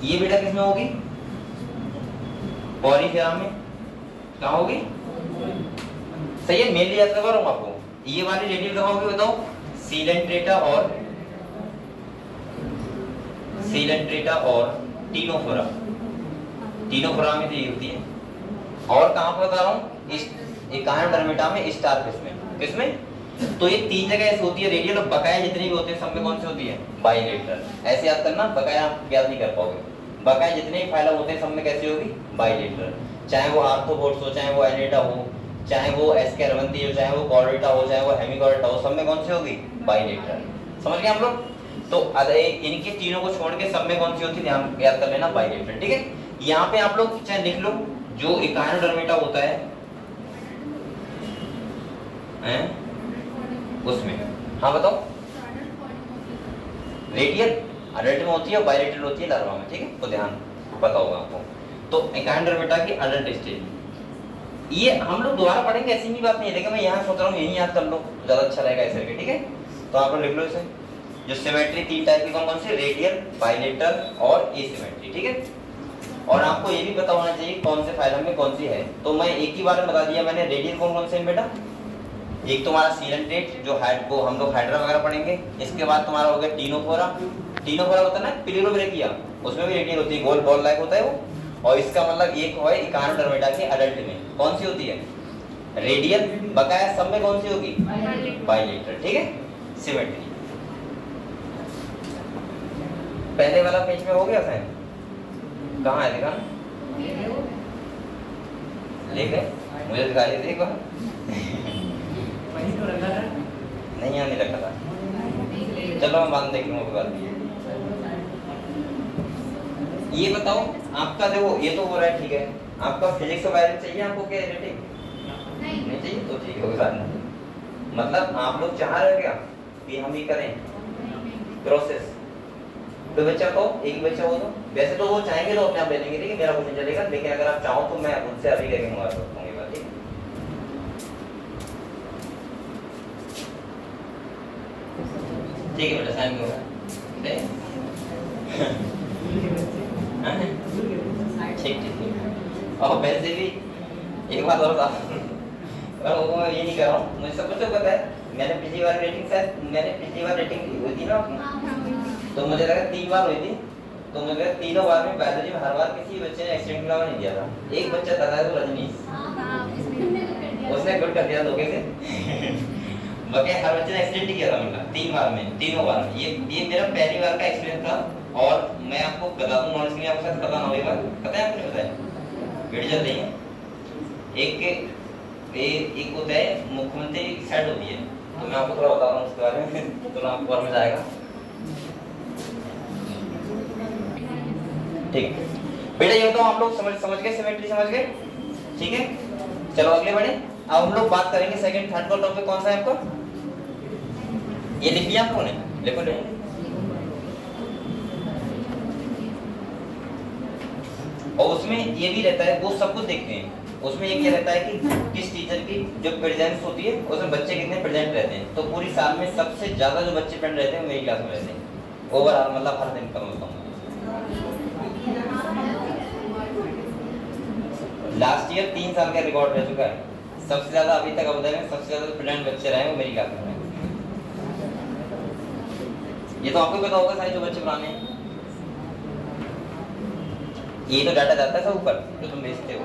ये बेटा किसमें होगी? पोरीफेरा में। कहाँ होगी? सही है, मेनली याद करवा रहा हूँ आपको। ये वाली रेडियल कहाँ होगी बताओ? सीलेंट्रेटा और टीनोफोरा। टीनोफोरा में तो ये होती है। और कहाँ पर बता रहा हूँ? इकानड्रमेटा में, स्टारफिश में। किसमें? तो ये तीन जगह ऐसी होती है रेडियल, और बकाया जितने भी होते हैं सब में कौन सी होती है? बाइलेटरल। ऐसे याद करना, बकाया आप याद नहीं कर पाओगे। बकाया जितने भी फाइलम होते हैं सब में कैसी होगी? बाइलेटरल। चाहे वो आर्थ्रोपोड्स हो, चाहे वो एनेटा हो, चाहे वो एस्केरवंती हो, चाहे वो कॉर्डेटा हो, चाहे वो हेमिकॉर्डेटा हो, सब में कौन सी होगी? बाइलेटरल। समझ गए हम लोग? तो इनके तीनों को छोड़ के सब में कौन सी होती है? ध्यान याद कर लेना, बाइलेटरल। ठीक है। यहाँ पे आप लोग चाहे लिख लो, जो इकानोडर्मेटा होता है उसमें, हाँ बताओ, रेडियल अडल्ट में होती है और बाइलेटरल होती है लार्वा में। ठीक है, तो ध्यान पता होगा आपको। तो इकानोडर्मेटा की अडल्ट स्टेज, ये हम लोग दोबारा पढ़ेंगे, ऐसी भी बात नहीं है, लेकिन मैं यहाँ सोच रहा हूँ यही याद कर लो, ज्यादा अच्छा रहेगा ऐसे करके। ठीक है, तो आप लोग लिख लो इसे। जो सिमेट्री तीन टाइप की कौन सी? रेडियल, बाइलेटरल और एसिमेट्री। ठीक है, और आपको ये भी पता होना चाहिए कौन से फाइलम में कौन सी है। तो मैं एक ही बार में बता दिया मैंने, रेडियल कौन से बेटा? एक तुम्हारा सीलेंट्रेट जो वो हम लोग हाइड्रा वगैरह पढ़ेंगे। इसके बाद तुम्हारा हो गया टीनोफोरा। टीनोफोरा होता है ना पिलिरोब्रेकिया, उसमें भी रेडियल होती है, गोल बॉल लाइक होता है वो। और इसका मतलब एक है इकानोडर्मेटा की अडल्ट में कौन सी होती है? रेडियल। बकाया सब में कौन सी होगी? बाइलेटरल। ठीक है, सिमेट्री। पहले वाला पेज में हो गया साइन? कहाँ है देखा? ले गए? मुझे दिखा दे देखो। नहीं यहाँ नहीं रखा था, चलो मैं बाद देखूंगा कोई बात नहीं। ये बताओ आपका, देखो ये तो हो रहा है, ठीक है। आपका फिजिक्स और बायोलॉजी चाहिए आपको क्या रेटिंग? नहीं चाहिए तो ठीक है, कोई बात नहीं। मतलब आप लोग चाह रहे हो क्या कि हम ही करें प्रोसेस? तो बच्चा को एक ही बच्चा हो तो वैसे तो वो चाहेंगे तो अपने आप ले लेंगे, ठीक है, मेरा कुछ नहीं चलेगा। लेकिन अगर आप चाहो तो मैं उनसे अभी करके मंगा सकता हूँ ये बात। ठीक है बेटा, साइन होगा ठीक ठीक। और वैसे भी एक बात और था, मैं ये नहीं कर रहा हूँ, मुझे सब कुछ पता है। मैंने पिछली बार रेटिंग हुई थी ना, तो मुझे लगा 3 बार हुई थी, तो मुझे लगा तीनों बार में बायोलॉजी में हर बार किसी बच्चे ने एक्सीडेंट के अलावा नहीं दिया था। एक बच्चा था तो रजनीश, उसने गुड कर दिया धोखे से। बाकी हर बच्चे ने एक्सीडेंट ही किया था, मतलब 3 बार में, तीनों बार में। ये मेरा पहली बार का एक्सपीरियंस था। और मैं आपको बता दूं नॉलेज के लिए, आपके साथ पता ना होगा, पता है आपको? नहीं पता है? वीडियो चल रही है एक होता है मुख्यमंत्री सेट होती है, तो मैं आपको थोड़ा बता रहा हूँ उसके बारे में, तो आपको और में जाएगा। ठीक है बेटा, ये तो आप लोग समझ गए, सिमेट्री समझ गए, ठीक है। चलो अगले बढ़े। अब हम लोग बात करेंगे सेकंड थर्ड का टॉपिक कौन सा है आपका, ये लिख लिया आपको ने, लिखो ले। और उसमें ये भी रहता है, वो सब कुछ देखते हैं, उसमें ये क्या रहता है कि किस टीचर की जो प्रेजेंस होती है उसमें बच्चे कितने प्रेजेंट रहते हैं। तो पूरी साल में सबसे ज्यादा जो बच्चे प्रेजेंट रहते हैं मेरी क्लास में रहते हैं, ओवरऑल मतलब हर दिन कम होता हूँ। लास्ट ईयर 3 साल का रिकॉर्ड रह चुका है, सबसे ज्यादा अभी तक अवधि में सबसे ज्यादा प्रेजेंट बच्चे रहे वो मेरी क्लास में। ये तो आपको पता होगा सारे जो बच्चे पुराने हैं, ये तो डाटा जाता है सब ऊपर जो तुम भेजते हो।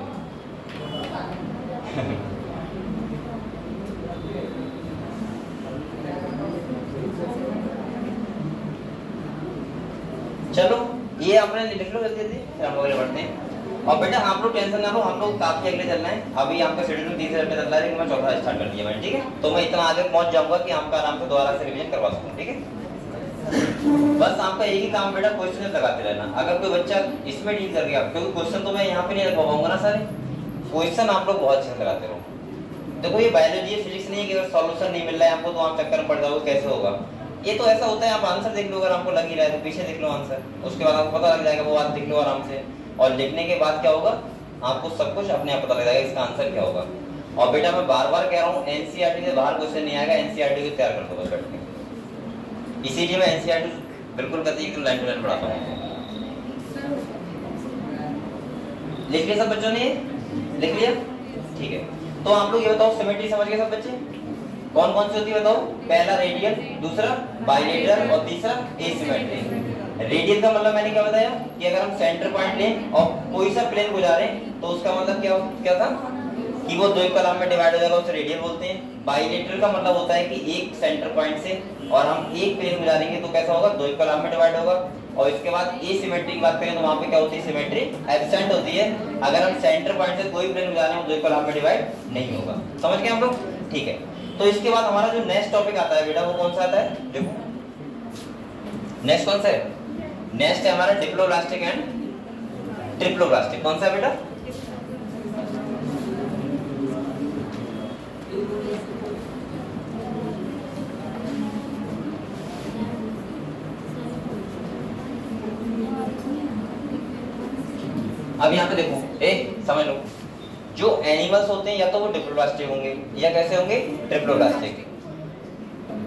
चलो ये आपने लिख लो जल्दी जल्दी, फिर हम आगे बढ़ते हैं। और बेटा आप लोग टेंशन ना लो, हम लोग काफी अगले चलना है। अभी आपका शेड्यूल में 30 चैप्टर चल रहा है, लेकिन मैं चौथा स्टार्ट कर दिया मैंने, ठीक है। तो मैं इतना आगे पहुंच जाऊंगा कि आपका आराम से दोबारा से रिवीजन करवा सकूं, ठीक है। बस आपका एक ही काम बेटा क्वेश्चन लगाते रहना। अगर कोई बच्चा इसमें डील कर गया, क्योंकि क्वेश्चन तो मैं यहाँ पे नहीं रख पाऊंगा ना सारे, क्वेश्चन आप लोग बहुत अच्छे से लगाते रहो। देखो ये बायोलॉजी फिजिक्स नहीं है कि अगर सॉल्यूशन नहीं मिल रहा है आपको तो आप चक्कर में पड़ जाओगे कैसे होगा। ये तो ऐसा होता है, आप आंसर देख लो, अगर आपको लग ही रहा है तो पीछे देख लो आंसर, उसके बाद आपको पता लग जाएगा, वो बात देख लो आराम से। और लिखने के बाद क्या होगा, आपको सब कुछ अपने आप पता लग जाएगा इसका आंसर क्या होगा। और बेटा मैं बार बार कह रहा हूँ, एनसीईआरटी से बाहर क्वेश्चन नहीं आएगा, एनसीईआरटी को तैयार कर दो बस बैठ के। इसीलिए मैं एनसीईआरटी बिल्कुल कहती है लाइन टू लाइन पढ़ाता हूँ। लिख लिया सब बच्चों ने, लिख लिया, ठीक है। तो आप लोग ये बताओ सिमेट्री समझ गए सब बच्चे, कौन कौन सी होती है बताओ। पहला रेडियल, दूसरा बाइलेटरल और तीसरा एसिमेट्री। रेडियल का मतलब मैंने क्या बताया कि अगर हम सेंटर पॉइंट लें और कोई सा प्लेन गुजारे तो उसका मतलब क्या था कि वो दो इक्वल में डिवाइड हो जाएगा, उसे रेडियल बोलते हैं। बाइलेटरल का मतलब होता है कि एक सेंटर पॉइंट से और हम एक प्लेन गुजारेंगे तो कैसा होगा, दो इक्वल में डिवाइड होगा। और इसके बाद एसिमेट्री की बात करें तो वहां पे क्या होती है, सिमेट्री एब्सेंट होती है। अगर हम सेंटर पॉइंट से कोई प्लेन गुजारें वो दो इक्वल में डिवाइड नहीं होगा। समझ गए हम लोग, ठीक है। तो इसके बाद हमारा जो नेक्स्ट टॉपिक आता है बेटा वो कौन सा आता है, देखो नेक्स्ट कौन सा है, नेक्स्ट है हमारा डिप्लोब्लास्टिक एंड ट्रिप्लोब्लास्टिक। कौन सा है बेटा, अब यहाँ पे देखो, समझ लो, जो एनिमल्स होते हैं या तो वो डिप्लोब्लास्टिक होंगे या कैसे होंगे, ट्रिप्लोब्लास्टिक।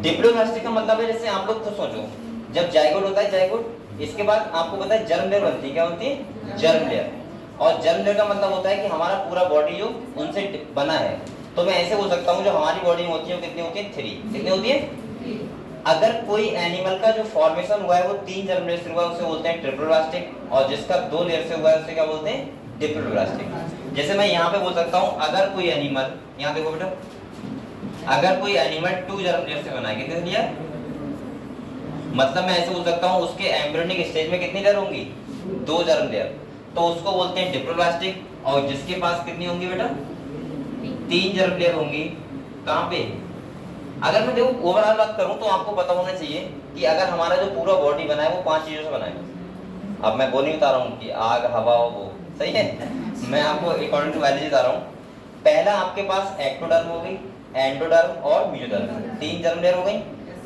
डिप्लोब्लास्टिक का मतलब है, जैसे आप लोग खुद सोचो, जब जायगोट होता है, जायगोट, इसके बाद आपको पता है जर्म लेयर बनती है, क्या बनती है, जर्म लेयर। और जर्म लेयर का मतलब होता है कि हमारा पूरा बॉडी जो उनसे बना है। तो मैं ऐसे बोल सकता हूँ जो हमारी बॉडी में होती है वो कितनी होती है, 3। कितनी होती है। अगर कोई एनिमल का जो फॉर्मेशन हुआ है वो 3 जर्म लेयर से हुआ है उसे बोलते हैं ट्रिप्लोब्लास्टिक, और जिसका 2 लेयर से हुआ है उसे क्या बोलते हैं, डिप्लोब्लास्टिक। जैसे मैं यहाँ पे बोल सकता हूँ, अगर कोई एनिमल, यहाँ देखो बेटा, अगर कोई एनिमल 2 जर्म लेयर से बना है, कितने लिया, मतलब मैं ऐसे बोल सकता हूँ उसके एम्ब्रियोनिक स्टेज में कितनी लेयर होंगी, 2 जर्म लेयर, तो उसको बोलते हैं डिप्लोब्लास्टिक। और जिसके पास कितनी होंगी बेटा, 3 जर्म लेयर होंगी, कहाँ पे, अगर मैं देखो ओवरऑल बात करूं तो आपको पता होना चाहिए कि अगर हमारा जो पूरा बॉडी बना है वो 5 चीजों से बना है। अब मैं वो नहीं बता रहा हूँ कि आग, हवा, वो सही है, मैं आपको अकॉर्डिंग टू बायोलॉजी बता रहा हूँ। पहला आपके पास एक्टोडर्म हो गई, एंडोडर्म और मेसोडर्म, 3 जर्म लेयर हो गई।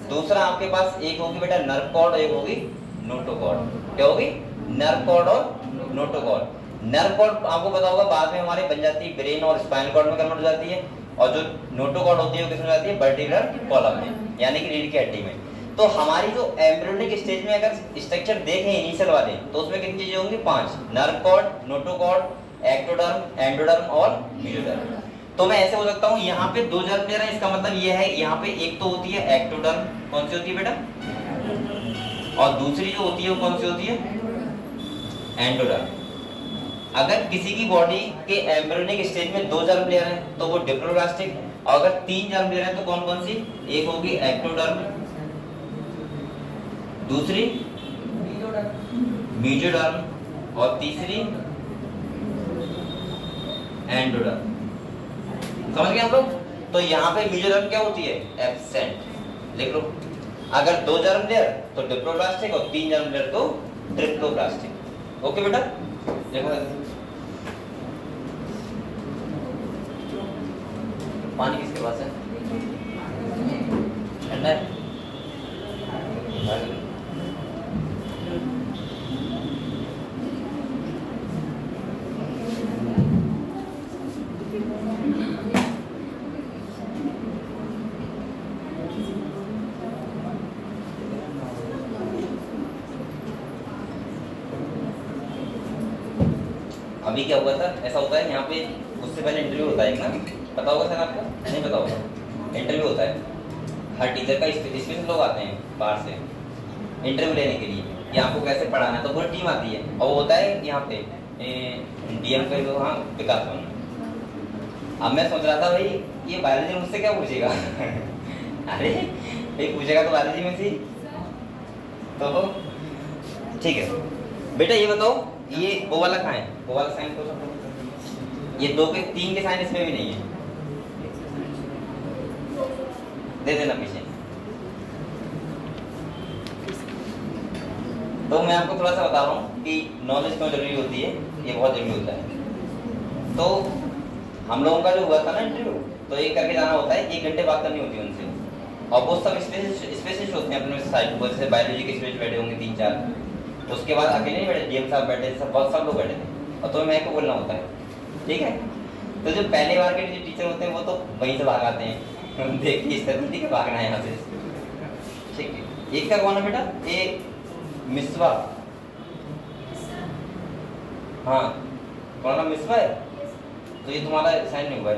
दूसरा आपके पास एक होगी बेटा नर्व कॉर्ड, एक होगी नोटोकॉर्ड। क्या होगी, नर्व कॉर्ड और नोटोकॉर्ड। नर्व कॉर्ड आपको पता होगा बाद में हमारे बन जाती है ब्रेन और स्पाइनल कॉर्ड में कन्वर्ट हो जाती है, और जो नोटोकॉर्ड होती है वो किसमें जाती है, वर्टिब्रल कॉलम में, यानी कि रीढ़ की हड्डी में। तो हमारी जो एम्ब्रियोनिक स्टेज में अगर स्ट्रक्चर देखें इनिशियल वाले, तो उसमें कितनी चीजें होंगी, 5, nerve cord, notochord, ectoderm, endoderm और मेसोडर्म। तो मैं ऐसे बोल सकता हूँ यहाँ पे 2 जर्म लेयर है, इसका मतलब ये है यहाँ पे एक तो होती है एक्टोडर्म, कौन सी होती है बेटा, और दूसरी जो होती है वो कौन सी होती है, एंडोडर्म। अगर किसी की बॉडी के एम्ब्रियोनिक स्टेज में 2 जर्म लेयर है तो वो डिप्लोब्लास्टिक, और अगर 3 जर्म लेयर है तो कौन कौन सी, एक होगी एक्टोडर्म, दूसरी मेसोडर्म और तीसरी एंडोडर्म। समझ गए हम लोग। तो यहाँ पे मेजर जर्म क्या होती है, एब्सेंट, लिख लो। अगर 2 जर्म लेयर तो डिप्लोप्लास्टिक और 3 जर्म लेयर तो ट्रिप्लोप्लास्टिक। ओके बेटा, देखो पानी किसके पास है, ठंडा है। अभी क्या हुआ था, ऐसा होता है यहाँ पे उससे पहले इंटरव्यू होता है ना, पता होगा सर आपको, नहीं पता होगा, इंटरव्यू होता है। हर टीचर का स्पेशल लोग आते हैं बाहर से इंटरव्यू लेने के लिए कि आपको कैसे पढ़ाना है, तो पूरी टीम आती है और वो होता है यहाँ पे डीएम का तो हाँ विकास भवन। अब मैं सोच रहा था भाई ये बायोलॉजी मुझसे क्या पूछेगा अरे भाई पूछेगा तो बायोलॉजी में थी। तो ठीक है बेटा, ये बताओ ये वो वाला कहाँ है, वो वाला साइन तो ये 2 के 3 के साइन इसमें भी नहीं है, दे देना पीछे। तो मैं आपको थोड़ा सा बता रहा हूँ कि नॉलेज क्यों जरूरी होती है, ये बहुत जरूरी होता है। तो हम लोगों का जो हुआ था ना इंटरव्यू, तो ये करके जाना होता है, 1 घंटे बात करनी होती है उनसे, और वो सब स्पेशलिस्ट होते हैं अपने साइड पर, जैसे बायोलॉजी के स्पेशलिस्ट बैठे होंगे 3-4, उसके बाद अकेले नहीं बैठे, डीएम साहब बैठे, सब लोग बैठे थे, और तो मैं को बोलना होता है, ठीक है। तो जो पहले बार के जो टीचर होते हैं वो तो वहीं से भाग आते हैं देख के इस तरह, ठीक है, भागना है यहाँ से, ठीक है। एक का कौन है बेटा, ए मिसवा, हाँ तुम्हारा मिसवा है, तो ये तुम्हारा साइन नहीं हुआ है,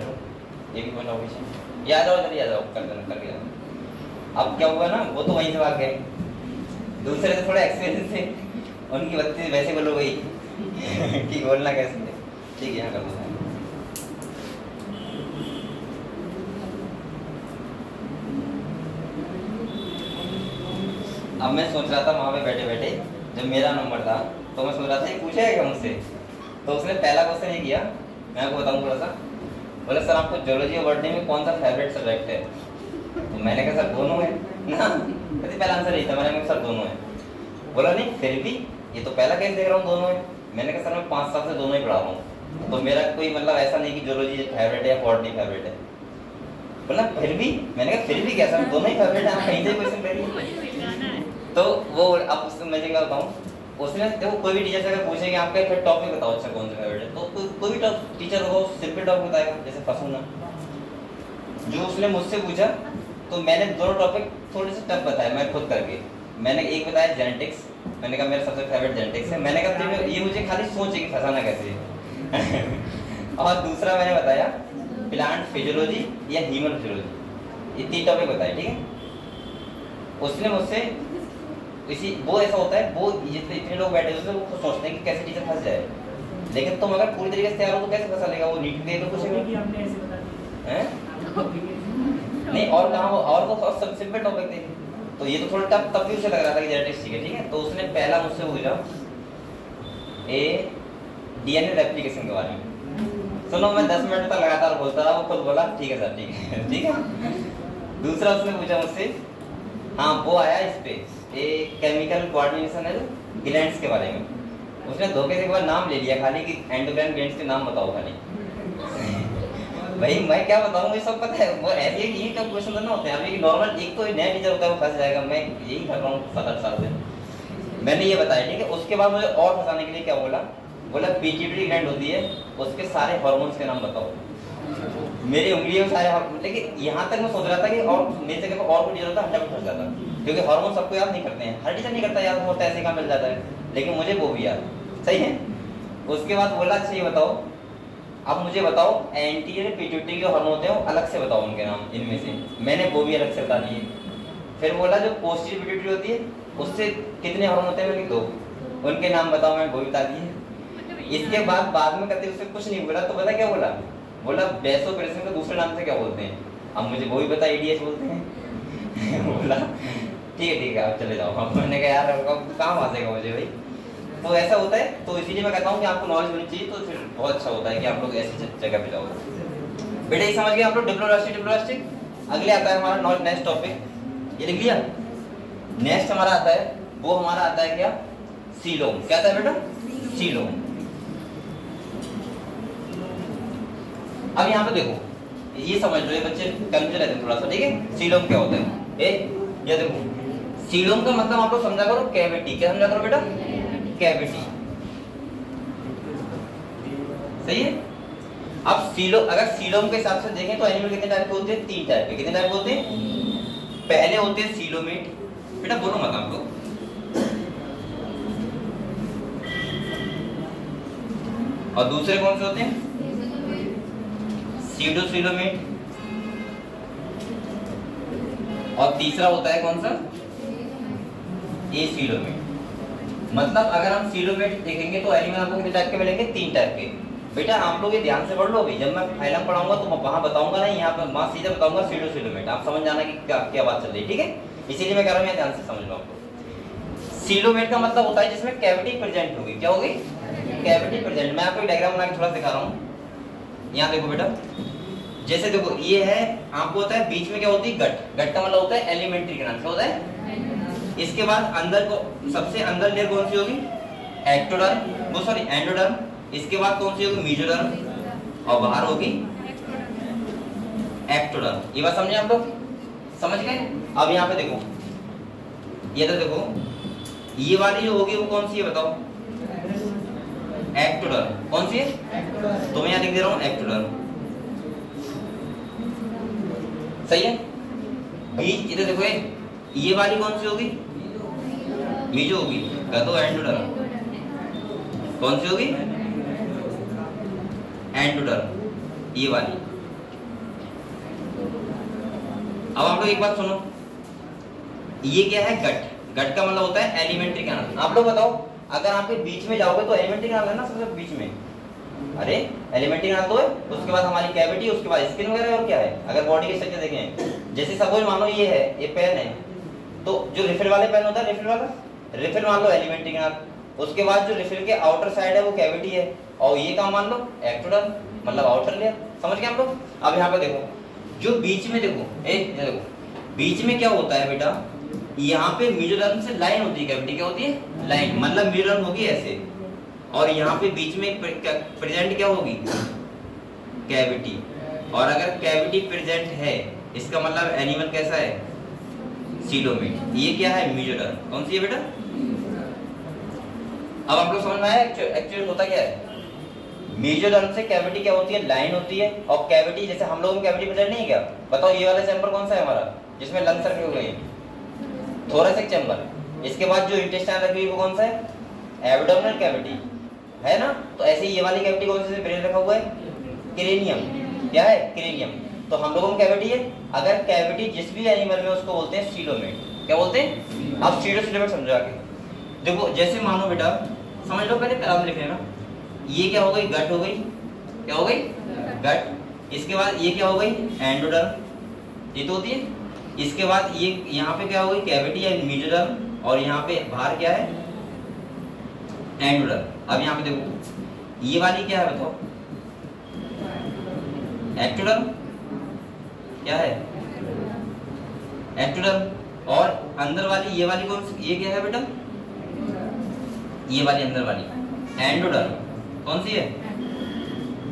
ये भी बनाओ पीछे, याद आओ जल्दी, याद आओ करके जाओ। अब क्या हुआ ना, वो तो वहीं से भाग गए, दूसरे से थोड़ा एक्सपीरियंस थे, उनकी बत्ती वैसे बोलो गई कि बोलना कैसे है, ठीक है, यहाँ कर दो। अब मैं सोच रहा था वहाँ पे बैठे बैठे, जब मेरा नंबर था तो मैं सोच रहा था ये पूछेगा क्या मुझसे, तो उसने पहला क्वेश्चन ये किया, मैं आपको बताऊँ थोड़ा सा, बोला सर आपको ज्योलॉजी और बॉटनी में कौन सा फेवरेट सब्जेक्ट है, तो मैंने कहा सर दोनों है ना, कभी पहला आंसर नहीं था, मैंने कहा सर दोनों है, बोला नहीं फिर भी ये तो पहला केस देख रहा हूँ दोनों है, मैंने कहा सर मैं 5 साल से दोनों ही पढ़ा रहा हूँ, तो मेरा कोई मतलब ऐसा नहीं कि ज्योलॉजी फेवरेट है या बॉटनी फेवरेट है, बोला फिर भी, मैंने कहा फिर भी क्या सर दोनों ही फेवरेट है, कहीं से क्वेश्चन करिए। तो वो अब मैं क्या बताऊँ, उसने देखो कोई भी टीचर से अगर पूछेगा आपका फिर टॉपिक बताओ अच्छा कौन सा फेवरेट है, तो कोई भी टीचर होगा सिंपल टॉपिक बताएगा, जैसे फंसूना, जो उसने मुझसे पूछा तो मैंने दोनों टॉपिक थोड़े से टफ बताया मैं खुद करके, मैंने एक बताया जेनेटिक्स, मैंने कहा मेरा सबसे फेवरेट जेनेटिक्स है, मैंने कहा ये मुझे खाली सोचे कि फंसाना कैसे और दूसरा मैंने बताया प्लांट फिजियोलॉजी या ह्यूमन फिजियोलॉजी, ये 3 टॉपिक बताए, ठीक है। उसने मुझसे इसी वो ऐसा होता है, वो इतने लोग बैठे हुए वो सोचते हैं कि कैसे टीचर फंस जाए, लेकिन तुम अगर पूरी तरीके से तैयार हो तो कैसे फंसा लेगा वो, नीट दे तो कुछ है नहीं, और कहाँ और तो सब सिंपल टॉपिक थे, तो ये तो थोड़ा टफ, तब भी उसे लग रहा था कि जेनेटिक्स ठीक है, तो उसने पहला मुझसे पूछा डीएनए रेप्लिकेशन के बारे में, सुनो मैं 10 मिनट तक लगातार बोलता रहा, वो खुद बोला ठीक है सर ठीक है ठीक है। दूसरा उसने पूछा मुझसे, हाँ वो आया इस पे केमिकल कोऑर्डिनेशन है ग्लैंड्स के बारे में, उसने धोखे से एक बार नाम ले लिया खाली कि एंडोक्राइन ग्लैंड्स के नाम बताओ खाली भाई मैं क्या बताऊँ, मुझे सब पता है, वो ऐसे ही यही टफ क्वेश्चन ना होते हैं, अभी नॉर्मल एक तो नया टीचर होता है वो फंस जाएगा, मैं यही कर रहा हूँ 7-8 साल से, मैंने ये बताया ठीक है। उसके बाद मुझे और फंसाने के लिए क्या बोला, पिट्यूटरी ग्लैंड होती है उसके सारे हार्मोन्स के नाम बताओ, मेरी उंगलियों में सारे हार्मोन, लेकिन यहाँ तक मैं सोच रहा था कि और मेरे जगह और कोई टीचर होता 100% जाता, क्योंकि हार्मोन सबको याद नहीं करते हैं, हर टीचर नहीं करता याद, होता ऐसे काम मिल जाता है, लेकिन मुझे वो भी याद, सही है। उसके बाद बोला अच्छा ये बताओ, अब मुझे बताओ एंटीरियर पिट्यूटरी के हार्मोन होते हैं वो अलग से बताओ उनके नाम इनमें से, मैंने वो भी अलग से बता दिए। फिर बोला जो पोस्टीरियर पिट्यूटरी होती है उससे कितने हार्मोन होते हैं, मैंने 2, उनके नाम बताओ, मैं वो भी बता दिए। इसके बाद में कहते उससे कुछ नहीं बोला, तो पता क्या बोला, वैसोप्रेसिन को दूसरे नाम से क्या बोलते हैं, अब मुझे वो भी पता ईडीएच बोलते हैं बोला ठीक है आप चले जाओ, अब मैंने कहा यार कहाँ फंसेगा मुझे भाई, तो ऐसा होता है। तो इसीलिए मैं कहता हूँ कि आपको नॉलेज होनी चाहिए, तो फिर बहुत अच्छा होता है कि आप लोग ऐसी जगह पे जाओ। बेटा ये समझ गए आप लोग डिप्लोइलास्टिक डिप्लोइलास्टिक। अगले आता है हमारा नेक्स्ट टॉपिक, ये लिख लिया। नेक्स्ट हमारा आता है वो हमारा आता है क्या, सीलोम। क्या आता है बेटा, सीलोम। अब यहाँ पे देखो ये समझ लो, ये बच्चे कंफ्यूज रहते हैं थोड़ा सा, ठीक है। सीलोम क्या होता है, ये देखो सीलोम का मतलब आप लोग समझा करो कैविटी। क्या समझा करो बेटा, कैविटी, सही है। अब सीलोम, अगर सीलोम के हिसाब से देखें तो एनिमल कितने टाइप के होते हैं, 3 टाइप के। कितने टाइप के होते हैं, पहले होते हैं सीलोमेट, बेटा बोलो मत आप लोग। और दूसरे कौन से होते हैं, सीडोसीलोमेट। और तीसरा होता है कौन सा, एसीलोमेट। मतलब अगर हम सीलोमेट देखेंगे तो एनिमल आपको कितने टाइप के मिलेंगे, 3 टाइप के। बेटा आप लोग ये ध्यान से पढ़ लो, अभी जब मैं फाइलम पढ़ाऊंगा तो मैं वहां बताऊंगा नहीं, यहाँ पर वहां सीधे बताऊंगा सीडोसीलोमेट। आप समझ जाना कि क्या बात चल रही है, ठीक है। इसीलिए मैं कह रहा हूँ ध्यान से समझ लो आप लोग। सीलोमेट का मतलब होता है जिसमें कैविटी प्रेजेंट होगी। क्या होगी, कैविटी प्रेजेंट। मैं आपको एक डायग्राम बना के थोड़ा दिखा रहा हूँ। यहाँ देखो बेटा, जैसे देखो ये है, आपको होता है बीच में क्या होती है, गट। गट का मतलब होता है एलिमेंट्री ग्लैंड। क्या होता है, इसके बाद अंदर को सबसे अंदर लेयर कौन सी होगी, एक्टोडर्म, वो सॉरी एंडोडर्म। इसके बाद कौन सी होगी, मेसोडर्म। और बाहर होगी एक्टोडर्म। ये बात समझे आप लोग, समझ गए। अब यहाँ पे देखो, ये तो देखो ये वाली जो होगी वो कौन सी है बताओ, एक्टोडर्म। कौन सी है, तो मैं यहाँ लिख दे रहा हूँ एक्टोडर्म, सही है। बीच इधर देखो, ये वाली कौन सी होगी, मेसो होगी। कह दो एंडोडर्म। कौन सी होगी, एंडोडर्म, ये वाली। अब आप लोग एक बात सुनो, ये क्या है, गट। गट का मतलब होता है एलिमेंट्री कैनाल। आप लोग बताओ, अगर आपके बीच में जाओगे तो एलिमेंट्री कैनाल है ना सबसे बीच में, अरे एलिमेंट्री कैनाल तो है, उसके बाद हमारी कैविटी, उसके बाद स्किन वगैरह, और क्या है। अगर बॉडी के स्ट्रक्चर देखें, जैसे सपोज मानो ये है, ये पेन है, तो जो रिफिल वाले पेन होता है, रिफिल वाला, रिफिल मान लो एलिमेंट्री कैनाल। उसके बाद जो रिफिल के आउटर साइड है वो कैविटी है, और ये काम मान लो एक्टोडर्म, मतलब आउटर लेयर। समझ गए आप लोग। अब यहाँ पे देखो, जो बीच में देखो, देखो बीच में क्या होता है बेटा, यहाँ पे मेसोडर्म से लाइन होती है, कैविटी क्या होती है, लाइन। मतलब मेसोडर्म होगी ऐसे, और यहाँ पे बीच में प्रेजेंट क्या होगी, कैविटी। और अगर कैविटी प्रेजेंट है, इसका मतलब एनिमल कैसा है, सीलोमेट। ये क्या है, मेसोडर्म। कौन सी है बेटा, अब आप लोग समझ में आया एक्चुअली होता क्या है। मेसोडर्म से कैविटी क्या होती है, लाइन होती है। और कैविटी, जैसे हम लोगों में कैविटी प्रेजेंट नहीं है क्या, बताओ ये वाला चैम्बर कौन सा है हमारा, जिसमें लंग्स रखे हुए हैं, थोरैसिक चैम्बर। इसके बाद जो इंटेस्टाइन रखी हुई वो कौन सा है, एब्डोमिनल कैविटी है ना। तो ऐसे ही ये वाली कैविटी कौन सी ब्रेन रखा हुआ है, क्रेनियम। क्या है, क्रेनियम। तो हम लोगों में कैविटी है। अगर कैविटी जिस भी एनिमल में, उसको बोलते हैं सीलोमेट। क्या बोलते हैं, आप सीडोसीलोमेट समझो आगे। देखो जैसे मानो बेटा, समझ लो, पहले पैराग्राफ लिख लेना। ये क्या हो गई, गट हो गई। क्या हो गई, गट। इसके बाद ये क्या हो गई, एंडोडर्म, ये तो होती है। इसके बाद ये यहाँ पे क्या हो गई, कैविटी या मेसोडर्म, और यहाँ पे बाहर क्या है, एंडोडर्म। अब यहाँ पे देखो ये वाली क्या है बताओ, एक्टोडर्म। क्या है, एक्टोडर्म। और अंदर वाली ये वाली कौन सी, ये क्या है बेटा, ये वाली अंदर वाली एंडोडर्म। कौन सी है,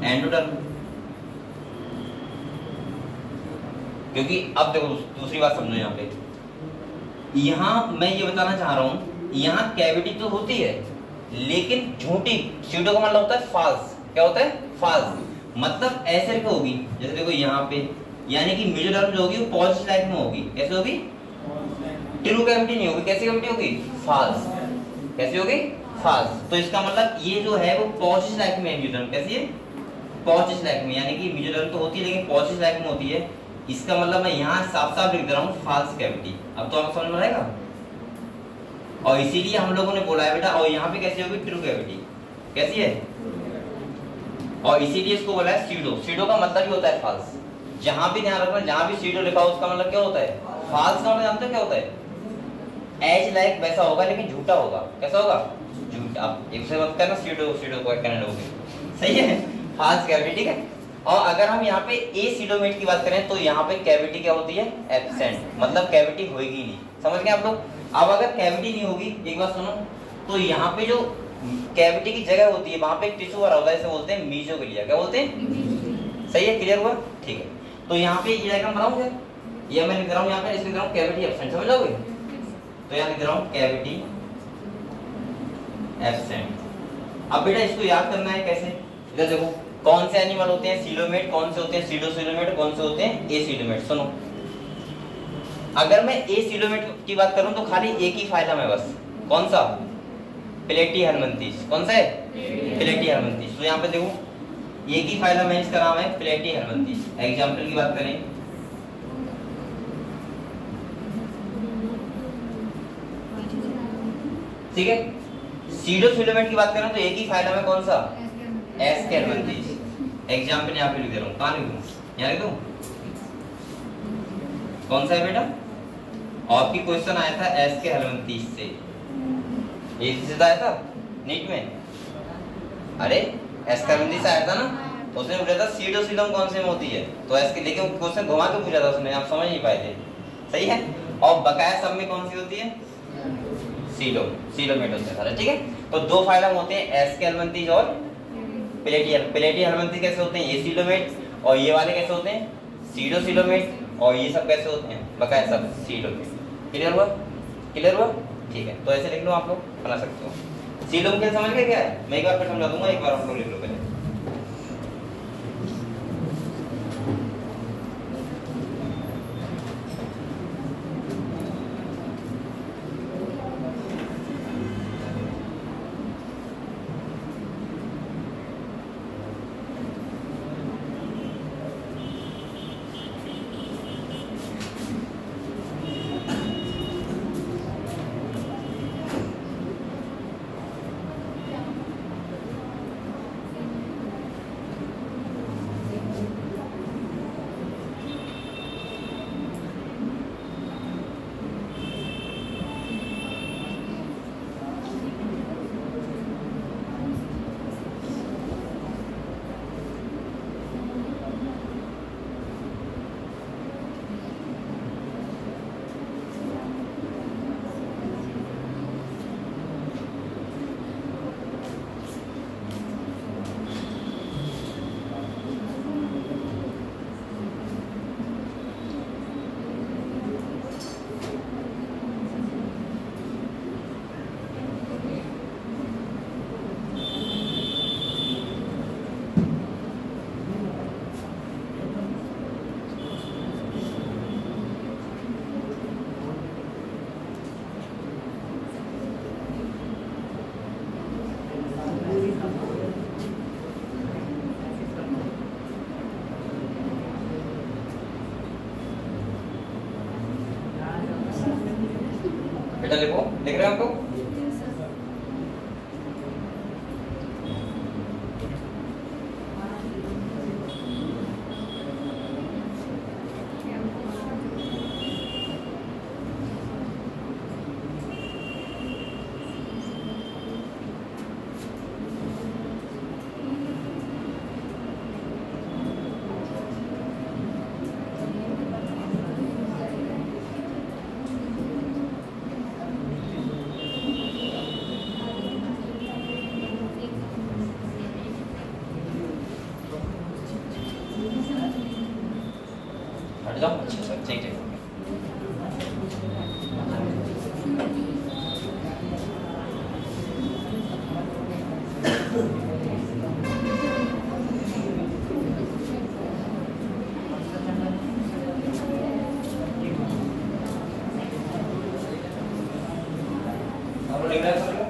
एंडोडर्म। क्योंकि अब देखो दूसरी बात समझो, यहाँ पे, यहाँ मैं ये बताना चाह रहा हूँ, यहाँ कैविटी तो होती है लेकिन झूठी। सीडो का मतलब होता है फाल्स। क्या होता है, फाल्स। मतलब ऐसे रखी होगी, जैसे देखो यहाँ पे, यानी कि मेसोडर्म जो होगी वो पॉज टाइप में होगी। कैसे होगी, ट्रू कैविटी नहीं होगी। कैसी कैविटी होगी, फाल्स। कैसी होगी, फाल्स। तो इसका मतलब ये जो है वो पॉज टाइप में है मेसोडर्म। कैसी है, पॉज टाइप में, यानी कि मेसोडर्म तो होती है लेकिन पॉज टाइप में होती है। इसका मतलब मैं यहाँ साफ साफ लिख दे रहा हूँ, फाल्स कैविटी। अब तो आपको समझ में आएगा। और इसीलिए हम लोगों ने बोला है बेटा, और यहाँ पे कैसी होगी, ट्रू कैविटी। कैसी है, और इसीलिए इसको बोला है सीडो। सीडो का मतलब ही होता है फाल्स। जहां भी ध्यान रखना, जहां भी सीडो लिखा हो उसका मतलब क्या होता है, फाल्स का मतलब जानते हो क्या होता है, एज लाइक वैसा होगा लेकिन झूठा होगा। कैसा होगा, झूठा। आप एक से मत करना सीडो, सीडो को कहने लोगे, सही है, फाल्स कैविटी। ठीक है, और अगर हम यहाँ पे एसिडोमेट की बात करें तो यहाँ पे कैविटी क्या होती है, एब्सेंट, मतलब कैविटी होगी नहीं। समझ गए आप लोग। अब अगर कैविटी नहीं होगी, एक बात सुनो, तो यहाँ पे जो कैविटी की जगह होती है वहां पे एक टिश्यू भरा होता है, इसे बोलते हैं मीजोग्लिया। क्या बोलते हैं, सही है, क्लियर हुआ, ठीक है। तो यहाँ पे ये डायग्राम बनाऊंगा, ये मैं लिख रहा हूँ यहाँ पे, इसमें लिख रहा हूँ कैविटी एब्सेंट, समझ लोगे। तो यहाँ लिख रहा हूँ कैविटी एब्सेंट। अब बेटा इसको याद करना है कैसे, इधर देखो कौन से एनिमल होते हैं सीलोमेट, कौन से होते हैं सीडोसीलोमेट, कौन से होते हैं एसिडोमेट। सुनो, अगर मैं एसिडोमेट की बात करूं तो खाली एक ही फाइलम है बस, कौन सा, प्लेटीहेलमिन्थेस। कौन सा है, प्लेटीहेलमिन्थेस। तो यहाँ पे देखो एक ही फाइलम है, इसका नाम है प्लेटीहेलमिन्थेस। एग्जांपल की बात करें, ठीक है। सीडोफिलोमेट की बात करें तो एक ही फाइलम है, कौन सा, एस्केलमिन्थेस। एग्जांपल यहाँ पे लिख दे रहा हूँ, कहाँ लिख दूँ, यहाँ लिख दूँ, कौन सा है बेटा, आपकी क्वेश्चन आया था एस्केलमिन्थेस से, एक सीधा आया था नीट में, अरे एस्केलमिन्थेस आया था ना, उसने पूछा था सीडोसिलम कौन से में होती है, तो एस्के, लेकिन क्वेश्चन घुमा के पूछा था उसने, आप समझ नहीं पाए थे, सही है। और बकाया सब में कौन सी होती है, सीलोमेट होते हैं सारे, ठीक है। तो दो फाइलम होते हैं, एस्केलमिन्थेस और प्लेटीहेलमिन्थेस कैसे होते हैं, एसिडोमेट, और ये वाले कैसे होते हैं, सीडोसिलोमेट, और ये सब कैसे होते हैं, बकाया सब सीलोमेट। क्लियर हुआ, क्लियर हुआ, ठीक है। तो ऐसे लिख लो, आप लोग बना सकते हो। सीलोम के समझ गए क्या है, मैं एक बार फिर समझा दूंगा, एक बार आप लोग लिख लो पहले। बेटा लिखो, लिख रहे हैं आपको, हट जाओ, अच्छा सर, ठीक है। आप लिख रहे हैं,